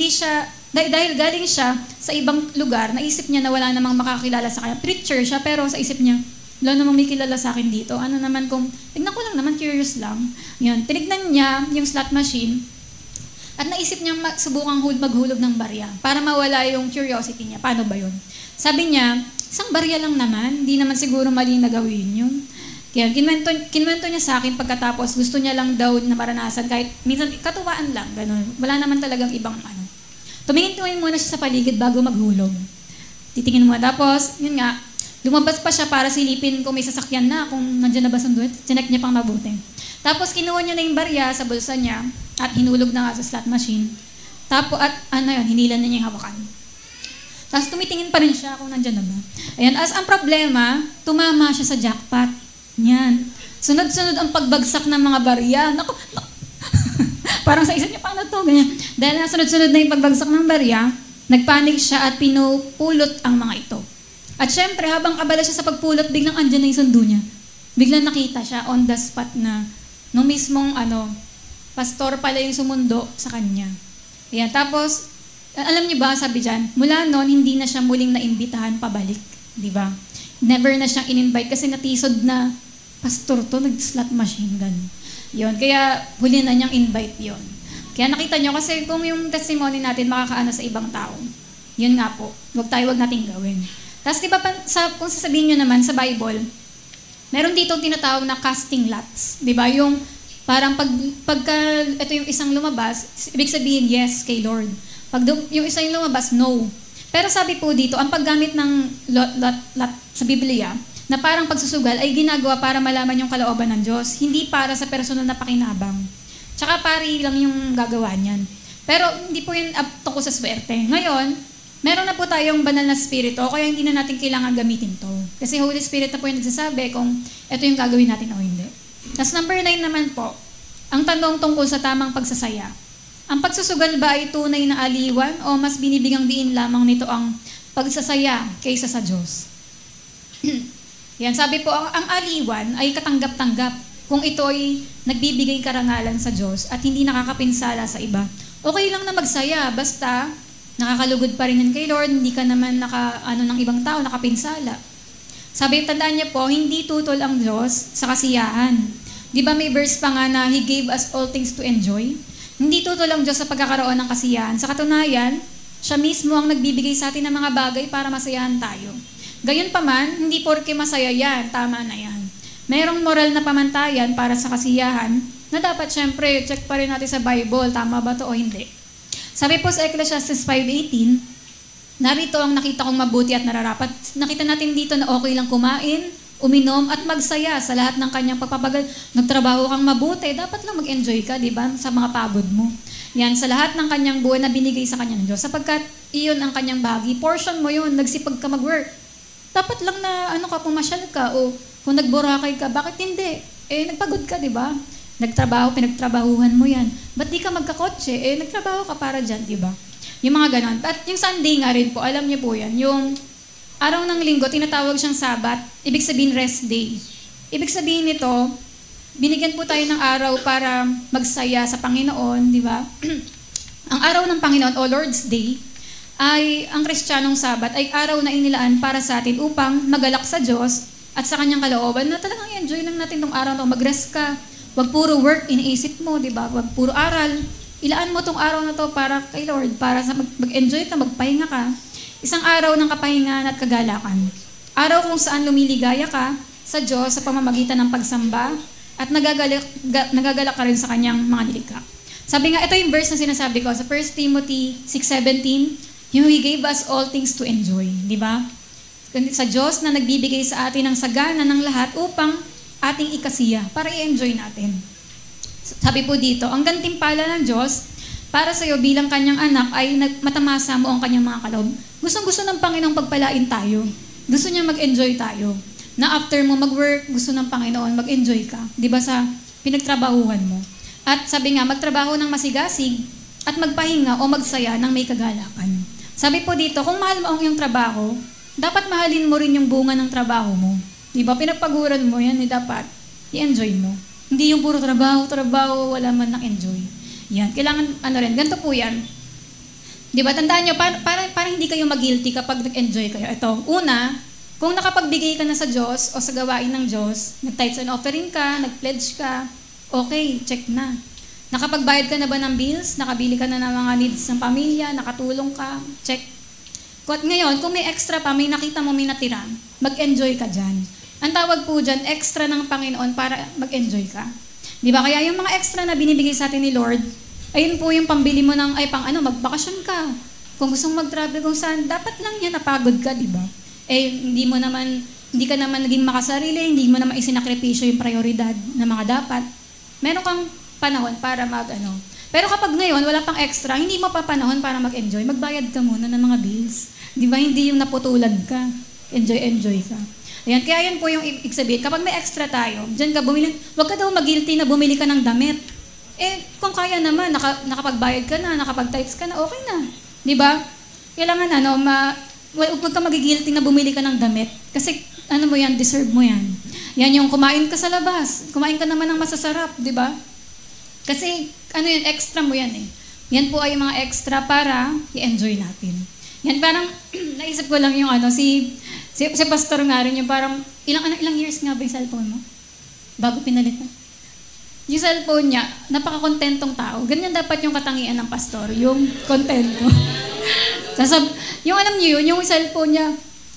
galing siya sa ibang lugar, naisip niya na wala namang makakilala sa kanya. Preacher siya, pero sa isip niya, wala namang may kilala sa akin dito. Tignan ko lang naman, curious lang. Yun, tinignan niya yung slot machine at naisip niya subukang maghulog ng barya para mawala yung curiosity niya. Paano ba yun? Sabi niya, isang barya lang naman, hindi naman siguro mali na gawin yun. Kaya kinwento niya sa akin pagkatapos, gusto niya lang daw na maranasan kahit minsan katuwaan lang, ganun. Wala naman talagang ibang Tumingin muna siya sa paligid bago maghulog. Titingin muna. Tapos, yun nga, lumabas pa siya para silipin kung may sasakyan na, kung nandiyan na ba sunduit. Chinek niya pang mabuti. Tapos, kinuha niya na yung barya sa bulsa niya at hinulog na nga sa slot machine. Tapos, hinilan na niya yung hawakan. Tapos tumitingin pa rin siya kung nandyan na ba. Ayan, ang problema, tumama siya sa jackpot. Yan. Sunod-sunod ang pagbagsak ng mga barya. Naku. Parang sa isip niya, paano to? Ganyan. Dahil sunod-sunod na yung pagbagsak ng barya, nagpanik siya at pinupulot ang mga ito. At syempre, habang abala siya sa pagpulot, biglang andyan na yung sundo niya. Biglang nakita siya on the spot na nung mismong pastor pala yung sumundo sa kanya. Ayan, tapos, alam niyo ba, sabi dyan, mula noon, hindi na siya muling naimbitahan pabalik. Di ba? Never na siyang in-invite kasi natisod na, pastor to, nag-slot machine, gano'n. Yun, kaya huli na niyang invite yon. Kaya nakita niyo, kasi kung yung testimony natin makakaano sa ibang tao, yun nga po, wag nating gawin. Tapos di ba, kung sasabihin niyo naman sa Bible, meron dito tinatawag na casting lots. Di ba? Yung parang pagka ito yung isang lumabas, ibig sabihin yes kay Lord. Pag yung isa yung lumabas, no. Pero sabi po dito, ang paggamit ng lot sa Biblia, na parang pagsusugal ay ginagawa para malaman yung kalooban ng Diyos, hindi para sa personal na pakinabang. Tsaka pari lang yung gagawa niyan. Pero hindi po yun tungkol sa swerte. Ngayon, meron na po tayong banal na spirito, kaya hindi na natin kailangan gamitin to. Kasi Holy Spirit na po yung nagsasabi kung ito yung gagawin natin o hindi. Tapos number 9 naman po, ang tanong tungkol sa tamang pagsasaya. Ang pagsusugal ba ay tunay na aliwan o mas binibigang diin lamang nito ang pagsasaya kaysa sa Diyos? Yan, sabi po, ang aliwan ay katanggap-tanggap kung ito ay nagbibigay karangalan sa Diyos at hindi nakakapinsala sa iba. Okay lang na magsaya, basta nakakalugod pa rin yan kay Lord, hindi ka naman ng ibang tao, nakapinsala. Sabi, tandaan niyo po, hindi tutol ang Diyos sa kasiyahan. Di ba may verse pa nga na He gave us all things to enjoy? Hindi tutol ang Diyos sa pagkakaroon ng kasiyahan. Sa katunayan, siya mismo ang nagbibigay sa atin ng mga bagay para masayahan tayo. Gayon pa man, hindi porke masaya yan, tama na yan. Merong moral na pamantayan para sa kasiyahan na dapat syempre check pa rin natin sa Bible, tama ba to o hindi. Sabi po sa Ecclesiastes 5:18, narito ang nakita kong mabuti at nararapat. Nakita natin dito na okay lang kumain, uminom at magsaya sa lahat ng kanyang pagpapagal. Nagtrabaho kang mabuti, dapat lang mag-enjoy ka, di ba, sa mga pagod mo. Yan, sa lahat ng kanyang buhay na binigay sa kanyang Diyos. Sapagkat iyon ang kanyang bahagi, portion mo yun, nagsipag ka mag-work. Dapat lang na pumasyal ka o kung nagborakay ka, bakit hindi? Nagpagod ka, di ba? Nagtrabaho, pinagtrabahuhan mo yan. Ba't di ka magkakotse? Nagtrabaho ka para dyan, di ba? Yung mga ganon. At yung Sunday nga rin po, alam niyo po yan, yung araw ng linggo, tinatawag siyang Sabat, ibig sabihin rest day. Ibig sabihin nito, binigyan po tayo ng araw para magsaya sa Panginoon, di ba? Ang araw ng Panginoon o Lord's Day, ay ang Kristiyanong Sabat ay araw na inilaan para sa atin upang magalak sa Diyos at sa kanyang kalooban na talagang i-enjoy lang natin tong araw na mag-rest ka. Huwag puro work, iniisip mo, di ba? Huwag puro aral. Ilaan mo tong araw na to para kay Lord, para sa mag-enjoy ka, magpahinga ka. Isang araw ng kapahingan at kagalakan. Araw kung saan lumiligaya ka sa Diyos sa pamamagitan ng pagsamba at nagagalak ka rin sa kanyang mga nilikha. Sabi nga, ito yung verse na sinasabi ko sa 1 Timothy 6:17, He gave us all things to enjoy, di ba? Sa Diyos na nagbibigay sa atin ng sagana ng lahat upang ating ikasiya, para i-enjoy natin. Sabi po dito, ang gantimpala ng Diyos para sa iyo bilang kanyang anak ay matamasa mo ang kanyang mga kaloob. Gustong-gusto ng Panginoong pagpalain tayo. Gusto niya mag-enjoy tayo. Na after mo mag-work, gusto ng Panginoon mag-enjoy ka. Di ba sa pinagtrabahuhan mo? At sabi nga, magtrabaho ng masigasig at magpahinga o magsaya ng may kagalakan. Sabi po dito, kung mahal mo ang iyong trabaho, dapat mahalin mo rin yung bunga ng trabaho mo. Di ba? Pinagpaguran mo yan, dapat i-enjoy mo. Hindi yung puro trabaho, wala man ng enjoy. Yan. Kailangan, ganito po yan. Di ba? Tandaan nyo, para hindi kayo mag-guilty kapag nag-enjoy kayo. Ito, una, kung nakapagbigay ka na sa Diyos o sa gawain ng Diyos, nag-tithes and offering ka, nag-pledge ka, okay, check na. Nakapagbayad ka na ba ng bills? Nakabili ka na ng mga needs ng pamilya? Nakatulong ka? Check. At ngayon, kung may extra pa, may nakita mo may natira, mag-enjoy ka dyan. Ang tawag po dyan, extra ng Panginoon para mag-enjoy ka. Di ba? Kaya yung mga extra na binibigay sa atin ni Lord, ayun po yung pambili mo ng, magbakasyon ka. Kung gusto mong mag-travel kung saan, dapat lang yan, napagod ka, di ba? Hindi ka naman naging makasarili, hindi mo naman isinakripisyo yung prioridad na mga dapat. Meron kang panahon para Pero kapag ngayon, wala pang extra, hindi mo pa panahon para mag-enjoy, magbayad ka muna ng mga bills. Di ba? Hindi yung naputulan ka. Enjoy ka. Ayan, kaya yan po yung ibig sabihin. Kapag may extra tayo, dyan ka bumili, huwag ka daw mag-guilty na bumili ka ng damit. Kung kaya naman, nakapagbayad ka na, nakapag-tithes ka na, okay na. Di ba? Kailangan huwag ka magigilty na bumili ka ng damit. Kasi mo yan, deserve mo yan. Yan yung kumain ka sa labas. Kumain ka naman ng masasarap, di ba? Kasi extra mo yan eh. Yan po ay mga extra para i-enjoy natin. Yan parang, naisip ko lang yung si pastor nga rin, yung parang, ilang years nga ba yung cellphone mo? Bago pinalit na. Yung cellphone niya, napaka-kontentong tao. Ganyan dapat yung katangian ng pastor, yung kontento. Yung alam niyo yun, yung cellphone niya,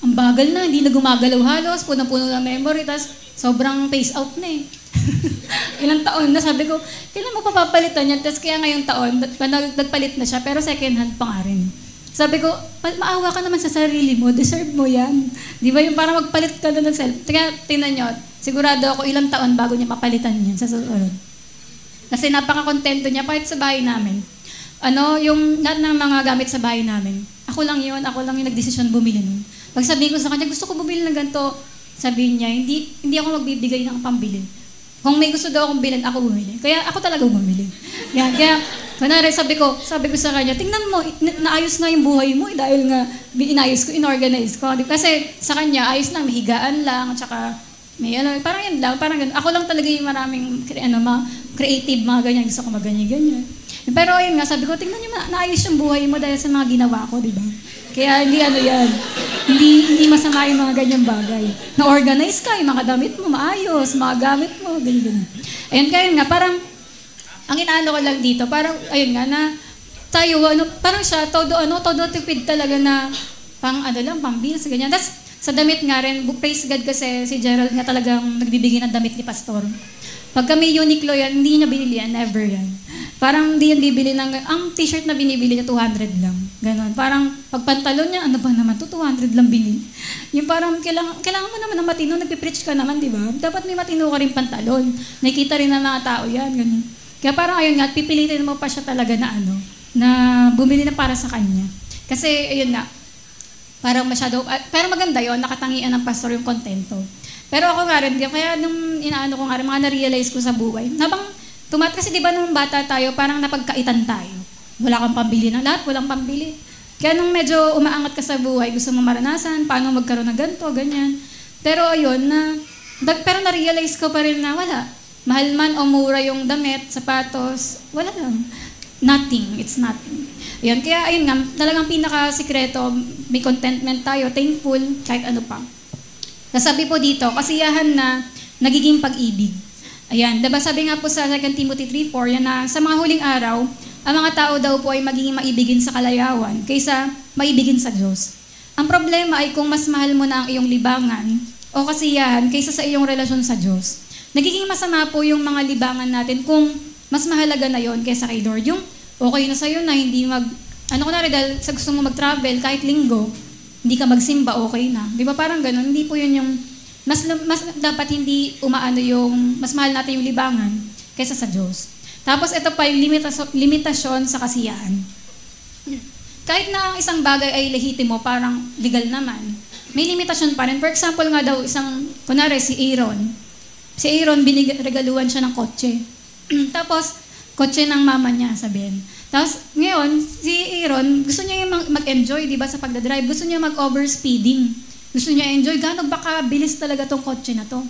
ang bagal na, hindi na gumagalaw halos, punong-puno na memory, tas sobrang face out na eh. Ilang taon na, sabi ko, kailan mo papapalitan yan? Tas kaya ngayong taon, nagpalit na siya, pero second hand pa nga rin. Sabi ko, maawa ka naman sa sarili mo, deserve mo yan. Di ba yung parang magpalit ka na ng cellphone? Tingnan nyo, sigurado ako ilang taon bago niya mapalitan yan sa susunod. Kasi napaka-kontento niya, kahit sa bahay namin. Yung lahat ng mga gamit sa bahay namin, ako lang yung nagdesisyon bumili nun. Pag sabihin ko sa kanya, gusto ko bumili ng ganito, sabihin niya, hindi ako magbibigay ng pambili. Kung may gusto daw akong bilhin, ako bumili. Kaya ako talaga bumili. Yan, kaya, kunwari, sabi ko sa kanya, tingnan mo, naayos nga yung buhay mo, dahil nga, inayos ko, inorganize ko. Kasi sa kanya, ayos lang, mahigaan lang, at saka, may parang yan lang, parang ganun. Ako lang talaga yung maraming, creative, mga ganyan, gusto ko maganyan-ganyan. Pero ayun nga, sabi ko, tingnan niyo, naayos yung buhay mo dahil sa mga ginawa ko, di ba? Kaya hindi yan. Hindi masama yung mga ganyang bagay. Na-organize ka, yung mga damit mo, maayos, mga gamit mo, ganyan. Ayun, kaya nga, parang, ang inaano ko lang dito, parang, ayun nga, na tayo, parang siya, todo tipid talaga na, pang bills, ganyan. Tapos, sa damit nga rin, praise God kasi si Gerald nga talagang nagbibigay ng damit ni Pastor. Pag kami Uniqlo yan, hindi niya binili yan, never yan. Parang hindi yan bibili ang t-shirt na binibili niya, 200 lang. Ganon. Parang pag pantalon niya, ano ba naman to, 200 lang binili. Yung parang kailangan mo naman ng matino, nagpipreach ka naman, di ba? Dapat may matino ka rin pantalon. Nakikita rin ng mga tao yan, ganon. Kaya parang ayun nga, pipilitin mo pa siya talaga na bumili na para sa kanya. Kasi ayun nga, parang masyado, pero maganda yon, nakatangian ng pastor yung kontento. Pero ako nga rin, kaya nung inaano ko nga rin, mga na-realize ko sa buhay, kasi di ba nung bata tayo, parang napagkaitan tayo. Wala kang pambili ng lahat, walang pambili. Kaya nung medyo umaangat ka sa buhay, gusto mo maranasan, paano magkaroon ng ganito, ganyan. Pero ayun, pero na-realize ko pa rin na wala. Mahal man o mura yung damit, sapatos, wala lang. Nothing, it's nothing. Ayun, kaya ayun nga, talagang pinaka-sikreto, may contentment tayo, thankful, kahit ano pa. Nasabi po dito, kasiyahan na nagiging pag-ibig. Ayan, diba sabi nga po sa 2 Timothy 3:4, yan na sa mga huling araw, ang mga tao daw po ay magiging maibigin sa kalayawan kaysa maibigin sa Diyos. Ang problema ay kung mas mahal mo na ang iyong libangan o kasiyahan kaysa sa iyong relasyon sa Diyos. Nagiging masama po yung mga libangan natin kung mas mahalaga na yon kaysa kay Lord. Yung okay na sa'yo na hindi dahil sa gusto mo mag-travel kahit linggo, hindi ka magsimba, okay na. Di ba parang ganun? Hindi po yun yung, mas dapat hindi yung, mas mahal natin yung libangan kaysa sa Diyos. Tapos ito pa yung limitasyon sa kasiyahan. Kahit na ang isang bagay ay lehitimo, parang legal naman, may limitasyon pa rin. For example nga daw, kunwari si Aaron, regaluhan siya ng kotse. Tapos, kotse ng mama niya, sabihin. Tapos ngayon, si Aaron, gusto niya yung mag-enjoy, di ba, sa pagdadrive. Gusto niya mag-overspeeding. Gusto niya enjoy, gano'n baka bilis talaga tong kotse na to.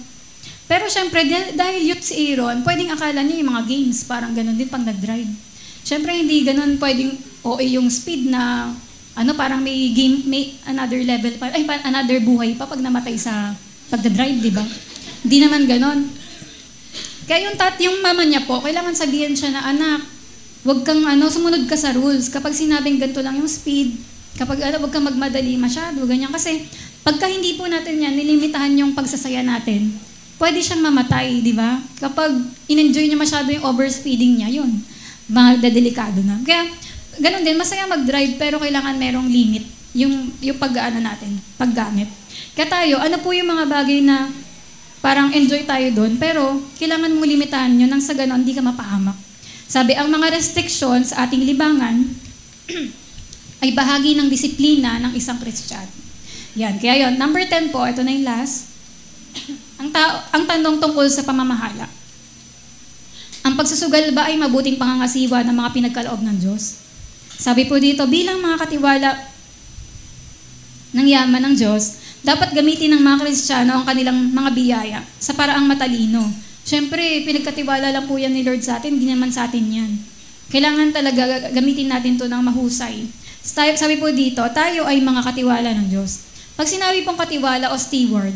Pero syempre, dahil youth si Aaron, pwedeng akala niya yung mga games, parang gano'n din pag nag-drive. Syempre, hindi gano'n pwedeng yung speed na, parang may game, may another level pa, another buhay pa pag namatay sa pagdadrive, di ba? Hindi naman gano'n. Kaya yung mama niya po, kailangan sabihin siya na, anak, wag kang sumunod ka sa rules. Kapag sinabing ganito lang yung speed, kapag wag kang magmadali masyado, ganyan. Kasi pagka hindi po natin yan, nilimitahan yung pagsasaya natin, pwede siyang mamatay, di ba? Kapag in-enjoy niya masyado yung overspeeding niya, yun, delikado na. Kaya, ganun din, masaya mag-drive, pero kailangan merong limit, yung natin, paggamit. Kaya tayo, ano po yung mga bagay na parang enjoy tayo doon, pero kailangan mong limitahan yun, nang sa ganun, hindi ka mapahamak. Sabi, ang mga restrictions sa ating libangan ay bahagi ng disiplina ng isang Kristiyano. Yan, kaya yun. Number 10 po, ito na yung last. Ang tanong tungkol sa pamamahala. Ang pagsusugal ba ay mabuting pangangasiwa ng mga pinagkaloob ng Diyos? Sabi po dito, bilang mga katiwala ng yaman ng Diyos, dapat gamitin ng mga Kristiyano ang kanilang mga biyaya sa paraang matalino. Siyempre, pinagkatiwala lang po yan ni Lord sa atin, hindi naman sa atin yan. Kailangan talaga gamitin natin to ng mahusay. Sabi po dito, tayo ay mga katiwala ng Diyos. Pag sinabi pong katiwala o steward,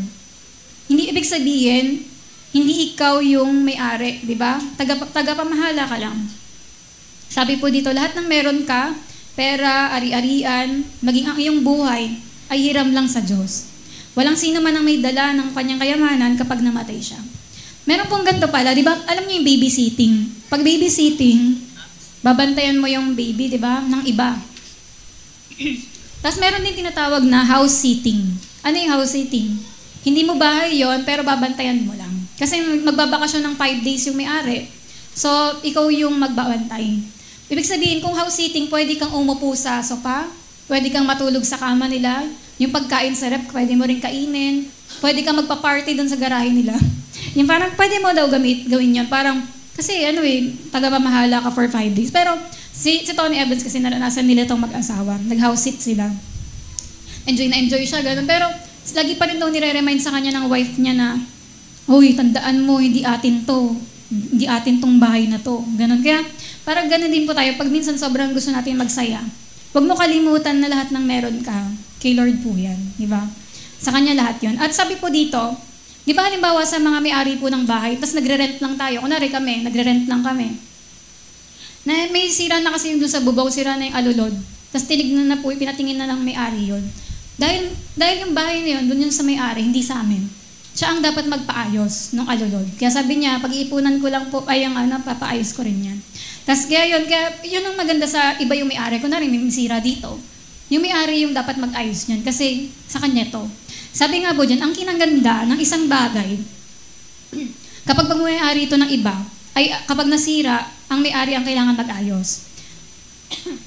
hindi ibig sabihin, hindi ikaw yung may-ari, di ba? Tagapamahala ka lang. Sabi po dito, lahat ng meron ka, pera, ari-arian, maging ang iyong buhay, ay hiram lang sa Diyos. Walang sino man ang may dala ng kanyang kayamanan kapag namatay siya. Meron pong ganito pala, di ba? Alam niyo yung babysitting. Pag babysitting, babantayan mo yung baby, di ba? Ng iba. Tapos meron din tinatawag na house sitting. Ano yung house sitting? Hindi mo bahay yon, pero babantayan mo lang. Kasi magbabakasyon ng 5 days yung may-ari. So, ikaw yung magbabantay. Ibig sabihin, kung house sitting, pwede kang umupo sa sofa, pwede kang matulog sa kama nila, yung pagkain sa rep, pwede mo rin kainin, pwede kang magpa-party dun sa garahe nila. Yung parang pwede mo daw gawin yun. Parang, kasi taga-pamahala ka for 5 days. Pero si Tony Evans kasi naranasan nila itong mag-asawa. Nag-house sit sila. Enjoy na enjoy siya, gano'n. Pero lagi pa rin daw nire-remind sa kanya ng wife niya na, "Hoy, tandaan mo, hindi atin to. Hindi atin tong bahay na to." Gano'n. Kaya parang gano'n din po tayo. Pag minsan sobrang gusto natin magsaya, huwag mo kalimutan na lahat ng meron ka. Kay Lord po yan. Di ba? Sa kanya lahat yon. At sabi po dito, di ba halimbawa sa mga may-ari po ng bahay, tapos nagre-rent lang tayo. Kunwari kami, nagre-rent lang kami. Na may sira na kasi doon sa bubaw, sira na yung alulod. Tapos tinignan na po, pinatingin na ng may-ari yon. Dahil yung bahay na yun, doon yun sa may-ari, hindi sa amin. Siya ang dapat magpaayos ng alulod. Kaya sabi niya, pag-iipunan ko lang po, papaayos ko rin yan. Tapos kaya yun ang maganda sa iba yung may-ari. Kunwari, may sira dito. Yung may-ari yung dapat mag-ayos niyan kasi sa kanya to. Sabi nga po dyan, ang kinaganda ng isang bagay, kapag may-ari ito ng iba, ay kapag nasira, ang may-ari ang kailangan mag-ayos.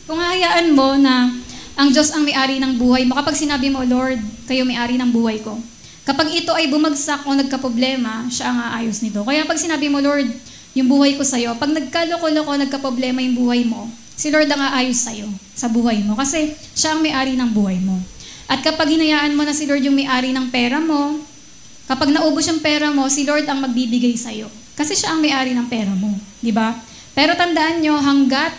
Kung hahayaan mo na ang Diyos ang may-ari ng buhay mo, kapag sinabi mo, Lord, kayo may-ari ng buhay ko, kapag ito ay bumagsak o nagkaproblema, siya ang aayos nito. Kaya pag sinabi mo, Lord, yung buhay ko sa'yo, pag nagkaloko-loko, nagkaproblema yung buhay mo, si Lord ang aayos sa'yo, sa buhay mo. Kasi siya ang may-ari ng buhay mo. At kapag hinayaan mo na si Lord yung may-ari ng pera mo, kapag naubos yung pera mo, si Lord ang magbibigay sa'yo. Kasi siya ang may-ari ng pera mo. Di ba? Pero tandaan nyo, hanggat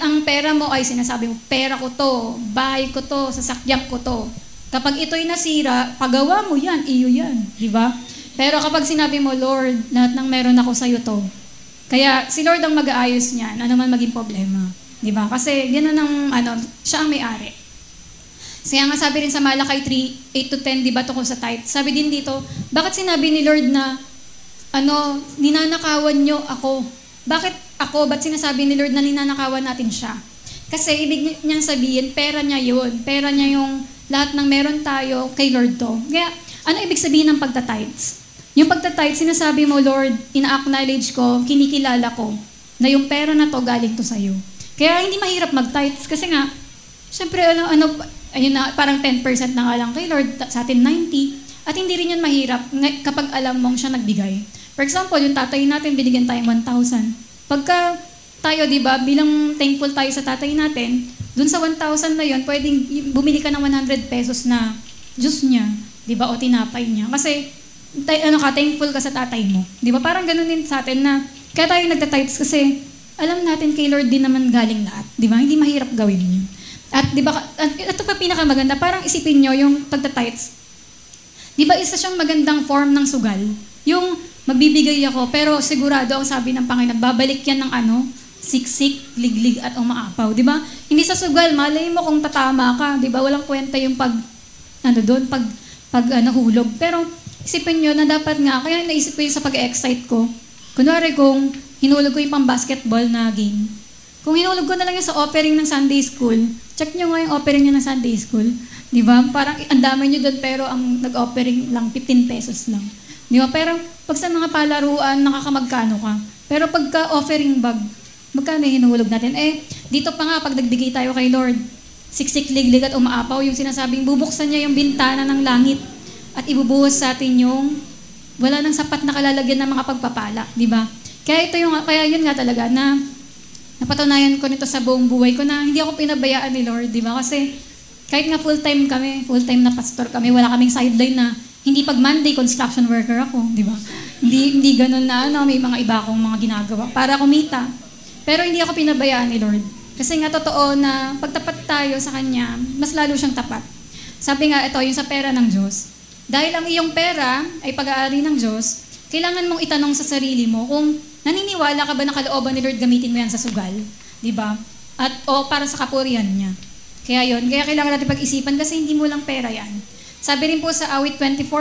ang pera mo ay sinasabi mo, pera ko to, bahay ko to, sasakyan ko to. Kapag ito'y nasira, pagawa mo yan, iyo yan. Di ba? Pero kapag sinabi mo, Lord, lahat ng meron ako sa'yo to. Kaya si Lord ang mag-aayos niyan, ano man maging problema. Di ba? Kasi gano'n ang, siya ang may-ari. Kaya nga sabi rin sa Malakay 3:8-10, di ba tungkol sa tithe? Sabi din dito, bakit sinabi ni Lord na, ninanakawan nyo ako? Bakit ako? Ba't sinasabi ni Lord na ninanakawan natin siya? Kasi ibig niyang sabihin, pera niya yun. Pera niya yung lahat ng meron tayo, kay Lord to. Kaya, ano ibig sabihin ng pagta-tithes? Yung pagta-tithes, sinasabi mo, Lord, ina-acknowledge ko, kinikilala ko, na yung pera na to galing to sa'yo. Kaya hindi mahirap mag-tithes kasi nga, syempre, ayun na, parang 10% na nga lang kay Lord, sa atin 90%, at hindi rin yun mahirap kapag alam mong siya nagbigay. For example, yung tatay natin, binigyan tayo 1,000. Pagka tayo, di ba, bilang thankful tayo sa tatay natin, dun sa 1,000 na yon, pwedeng bumili ka ng 100 pesos na juice niya, di ba, o tinapay niya. Kasi, thankful ka sa tatay mo. Di ba, parang ganun din sa atin na, kaya tayo nagtatithes kasi, alam natin kay Lord din naman galing lahat. Di ba, hindi mahirap gawin yun. At di ba, ito pa pinakamaganda, parang isipin nyo yung pagtatithes. Di ba, isa siyang magandang form ng sugal? Yung magbibigay ako, pero sigurado ang sabi ng Panginoon, babalik yan ng siksik, liglig at umaapaw, di ba? Hindi sa sugal, malay mo kung tatama ka, di ba? Walang kwenta yung hulog. Pero isipin nyo na dapat nga, kaya naisip ko yung sa pag-excite ko. Kunwari kung hinulog ko yung pang-basketball na game. Kung hinulog ko na lang yung sa offering ng Sunday School, check nyo nga yung offering nyo ng Sunday School. Di ba? Parang ang dami nyo doon pero ang nag-offering lang 15 pesos lang. Di ba? Pero pag sa mga palaruan, nakakamagkano ka. Pero pagka offering bag, magkano hinulog natin? Dito pa nga, pag nagbigay tayo kay Lord, siksik, liglig at umaapaw, yung sinasabing bubuksan niya yung bintana ng langit at ibubuhos sa atin yung wala nang sapat na kalalagyan ng mga pagpapala, di ba? Kaya yun nga talaga na napatunayan ko nito sa buong buhay ko na hindi ako pinabayaan ni Lord, di ba? Kasi kahit nga full-time na pastor kami, wala kaming sideline na hindi pag Monday, construction worker ako, di ba? Hindi ganun na may mga iba akong mga ginagawa para kumita. Pero hindi ako pinabayaan ni Lord. Kasi nga totoo na pagtapat tayo sa Kanya, mas lalo siyang tapat. Sabi nga ito, yung sa pera ng Diyos. Dahil ang iyong pera ay pag-aari ng Diyos, kailangan mong itanong sa sarili mo kung naniniwala ka ba na kalooban ni Lord gamitin mo yan sa sugal, di ba? O para sa kapurihan niya. Kaya kailangan natin pag-isipan kasi hindi mo lang pera yan. Sabi rin po sa Awit 24:1,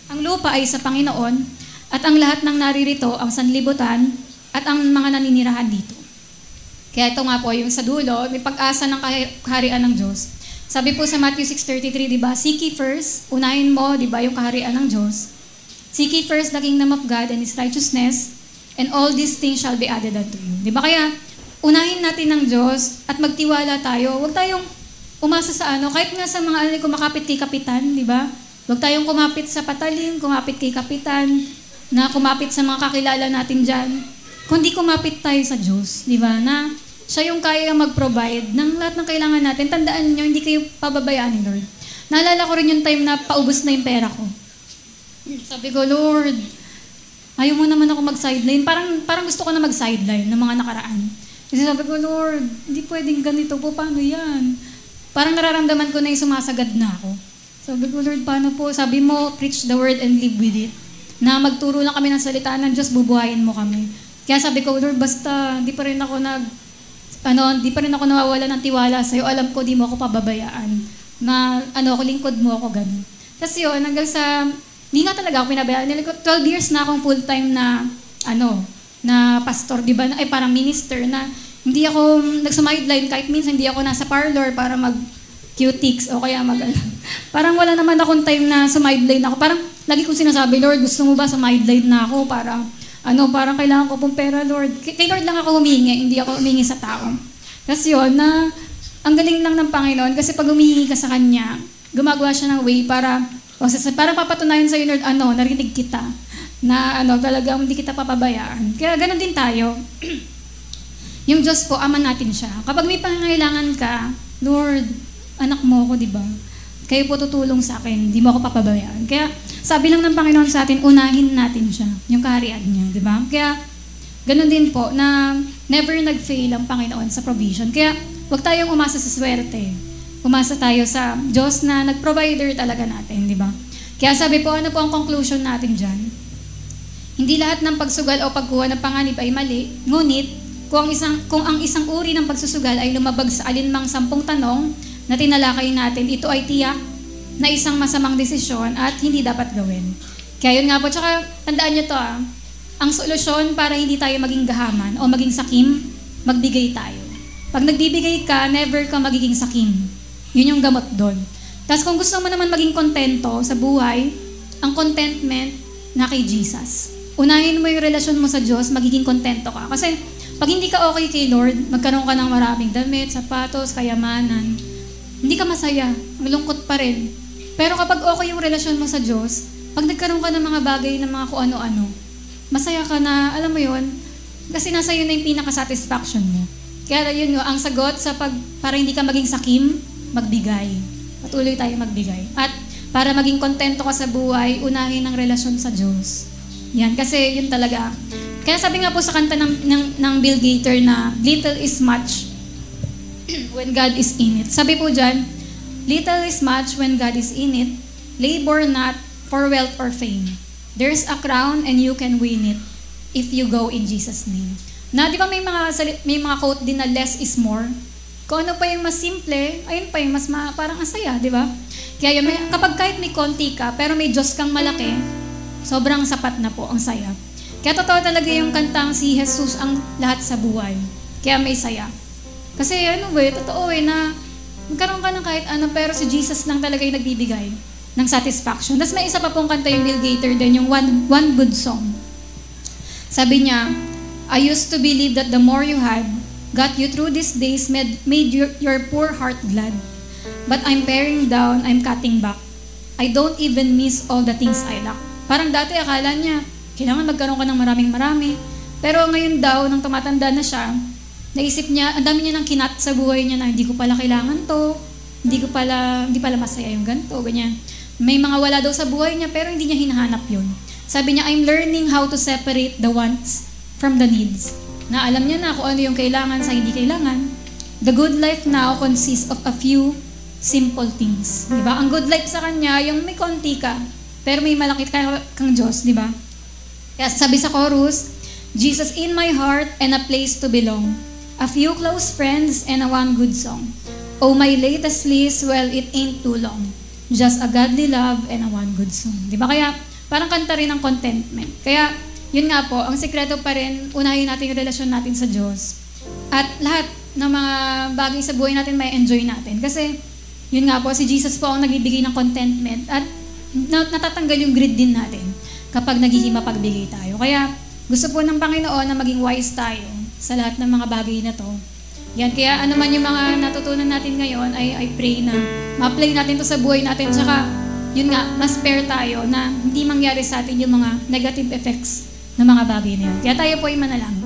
ang lupa ay sa Panginoon at ang lahat ng naririto ang sanlibutan at ang mga naninirahan dito. Kaya ito nga po yung sa dulo, may pag-asa ng kaharian ng Diyos. Sabi po sa Matthew 6:33, di ba? Seek ye first, unahin mo, di ba, yung kaharian ng Diyos. Seek ye first the kingdom of God and His righteousness, and all these things shall be added unto you. Di ba? Kaya, unahin natin ng Diyos at magtiwala tayo. Huwag tayong umasa sa kahit nga sa mga kumakapit kay kapitan, di ba? Huwag tayong kumapit sa patalim, kumapit kay kapitan, na kumapit sa mga kakilala natin dyan. Kundi kumapit tayo sa Diyos, di ba? Na siya yung kaya mag-provide ng lahat ng kailangan natin. Tandaan niyo, hindi kayo pababayaan ni Lord. Naalala ko rin yung time na paubos na yung pera ko. Sabi ko, Lord, ayaw mo naman ako mag-sideline. Parang gusto ko na mag-sideline ng mga nakaraan. Kasi sabi ko, Lord, hindi pwedeng ganito po. Paano yan? Parang nararamdaman ko na yung sumasagad na ako. Sabi ko, Lord, paano po? Sabi mo, preach the word and live with it. Na magturo lang kami ng salita ng Diyos, bubuhayin mo kami. Kaya sabi ko, Lord, basta di pa rin ako nawawala ng tiwala sa'yo. Alam ko, di mo ako pababayaan. Na, lingkod mo ako, ganun. Tapos yun, hanggang sa, di nga talaga ako pinabayaan. 12 years na akong full-time na, na pastor, di ba? Ay, parang minister na, hindi ako nagsumideline kahit minsan hindi ako nasa parlor para mag-cutics o kaya parang wala naman akong time na sumideline ako. Parang lagi kong sinasabi, Lord, gusto mo ba sumideline na ako para parang kailangan ko pong pera, Lord. Kay Lord lang ako humingi, hindi ako humingi sa tao. Kasi yun, na ang galing lang ng Panginoon kasi pag humingi ka sa Kanya, gumagawa siya ng way para papatunayan sa'yo, Lord, narinig kita, na talagang hindi kita papabayaan. Kaya ganun din tayo. Yung Diyos po, ama natin siya. Kapag may pangangailangan ka, Lord, anak mo ako, di ba? Kayo po tutulong sa akin, di mo ako papabayaan. Kaya sabi lang ng Panginoon sa atin, unahin natin siya, yung kaharian niya, di ba? Kaya ganun din po na never nag-fail ang Panginoon sa provision. Kaya huwag tayong umasa sa swerte. Umasa tayo sa Diyos na nag-provider talaga natin, di ba? Kaya sabi po, ano po ang conclusion natin dyan? Hindi lahat ng pagsugal o pagkuha ng panganib ay mali, ngunit kung ang isang uri ng pagsusugal ay lumabag sa alinmang 10 tanong na tinalakay natin, ito ay tiyak na isang masamang desisyon at hindi dapat gawin. Kaya yun nga po, tsaka tandaan nyo to ang solusyon para hindi tayo maging gahaman o maging sakim, magbigay tayo. Pag nagbibigay ka, never ka magiging sakim. Yun yung gamot doon. Tapos kung gusto mo naman maging kontento sa buhay, ang contentment na kay Jesus. Unahin mo yung relasyon mo sa Diyos, magiging kontento ka. Kasi pag hindi ka okay kay Lord, magkaroon ka ng maraming damit, sapatos, kayamanan, hindi ka masaya, malungkot pa rin. Pero kapag okay yung relasyon mo sa Diyos, pag nagkaroon ka ng mga bagay ng mga kung ano-ano, masaya ka na, alam mo yon, Kasi nasa yun na yung pinaka-satisfaction mo. Kaya yun ang sagot para hindi ka maging sakim, magbigay. Patuloy tayo magbigay. At para maging kontento ka sa buhay, unahin ang relasyon sa Diyos. Yan, kasi yun talaga. Kaya sabi nga po sa kanta ng Bill Gaither na, little is much when God is in it. Sabi po dyan, little is much when God is in it. Labor not for wealth or fame. There's a crown and you can win it if you go in Jesus' name. Na di ba may mga quote din na less is more? Kung ano pa yung mas simple, ayun pa yung mas parang asaya, di ba? Kaya yun, kapag kahit may konti ka, pero may Diyos kang malaki, sobrang sapat na po ang saya. Kaya totoo talaga yung kantang si Jesus ang lahat sa buhay. Kaya may saya. Kasi totoo na magkaroon ka ng kahit ano, pero si Jesus lang talaga yung nagbibigay ng satisfaction. Tapos may isa pa pong kanta yung Bill Gaither din, yung one Good Song. Sabi niya, I used to believe that the more you had, got you through these days, made your poor heart glad. But I'm paring down, I'm cutting back. I don't even miss all the things I lack. Parang dati akala niya, kailangan magkaroon ka ng maraming-marami. Pero ngayon daw, nang tumatanda na siya, naisip niya, ang dami niya ng kinat sa buhay niya na hindi ko pala kailangan to, hindi pala masaya yung ganito, ganyan. May mga wala daw sa buhay niya, pero hindi niya hinahanap yun. Sabi niya, I'm learning how to separate the wants from the needs. Na alam niya na kung ano yung kailangan sa hindi kailangan. The good life now consists of a few simple things. Diba? Ang good life sa kanya, yung may konti ka, pero may malaki kang Diyos, diba? Kaya sabi sa chorus, Jesus in my heart and a place to belong. A few close friends and a one good song. Oh, my latest list, well, it ain't too long. Just a godly love and a one good song. Diba? Kaya parang kanta rin ng contentment. Kaya yun nga po, ang sekreto pa rin, unahin natin yung relasyon natin sa Diyos. At lahat ng mga bagay sa buhay natin, may enjoy natin. Kasi, yun nga po, si Jesus po ang nagbibigay ng contentment at natatanggal yung greed din natin kapag nagiging mapagbigay tayo. Kaya, gusto po ng Panginoon na maging wise tayo sa lahat ng mga bagay na to. Yan, kaya ano man yung mga natutunan natin ngayon, I pray na ma-apply natin to sa buhay natin. Tsaka, yun nga, ma-spare tayo na hindi mangyari sa atin yung mga negative effects ng mga bagay na yun. Kaya tayo po ay manalangin.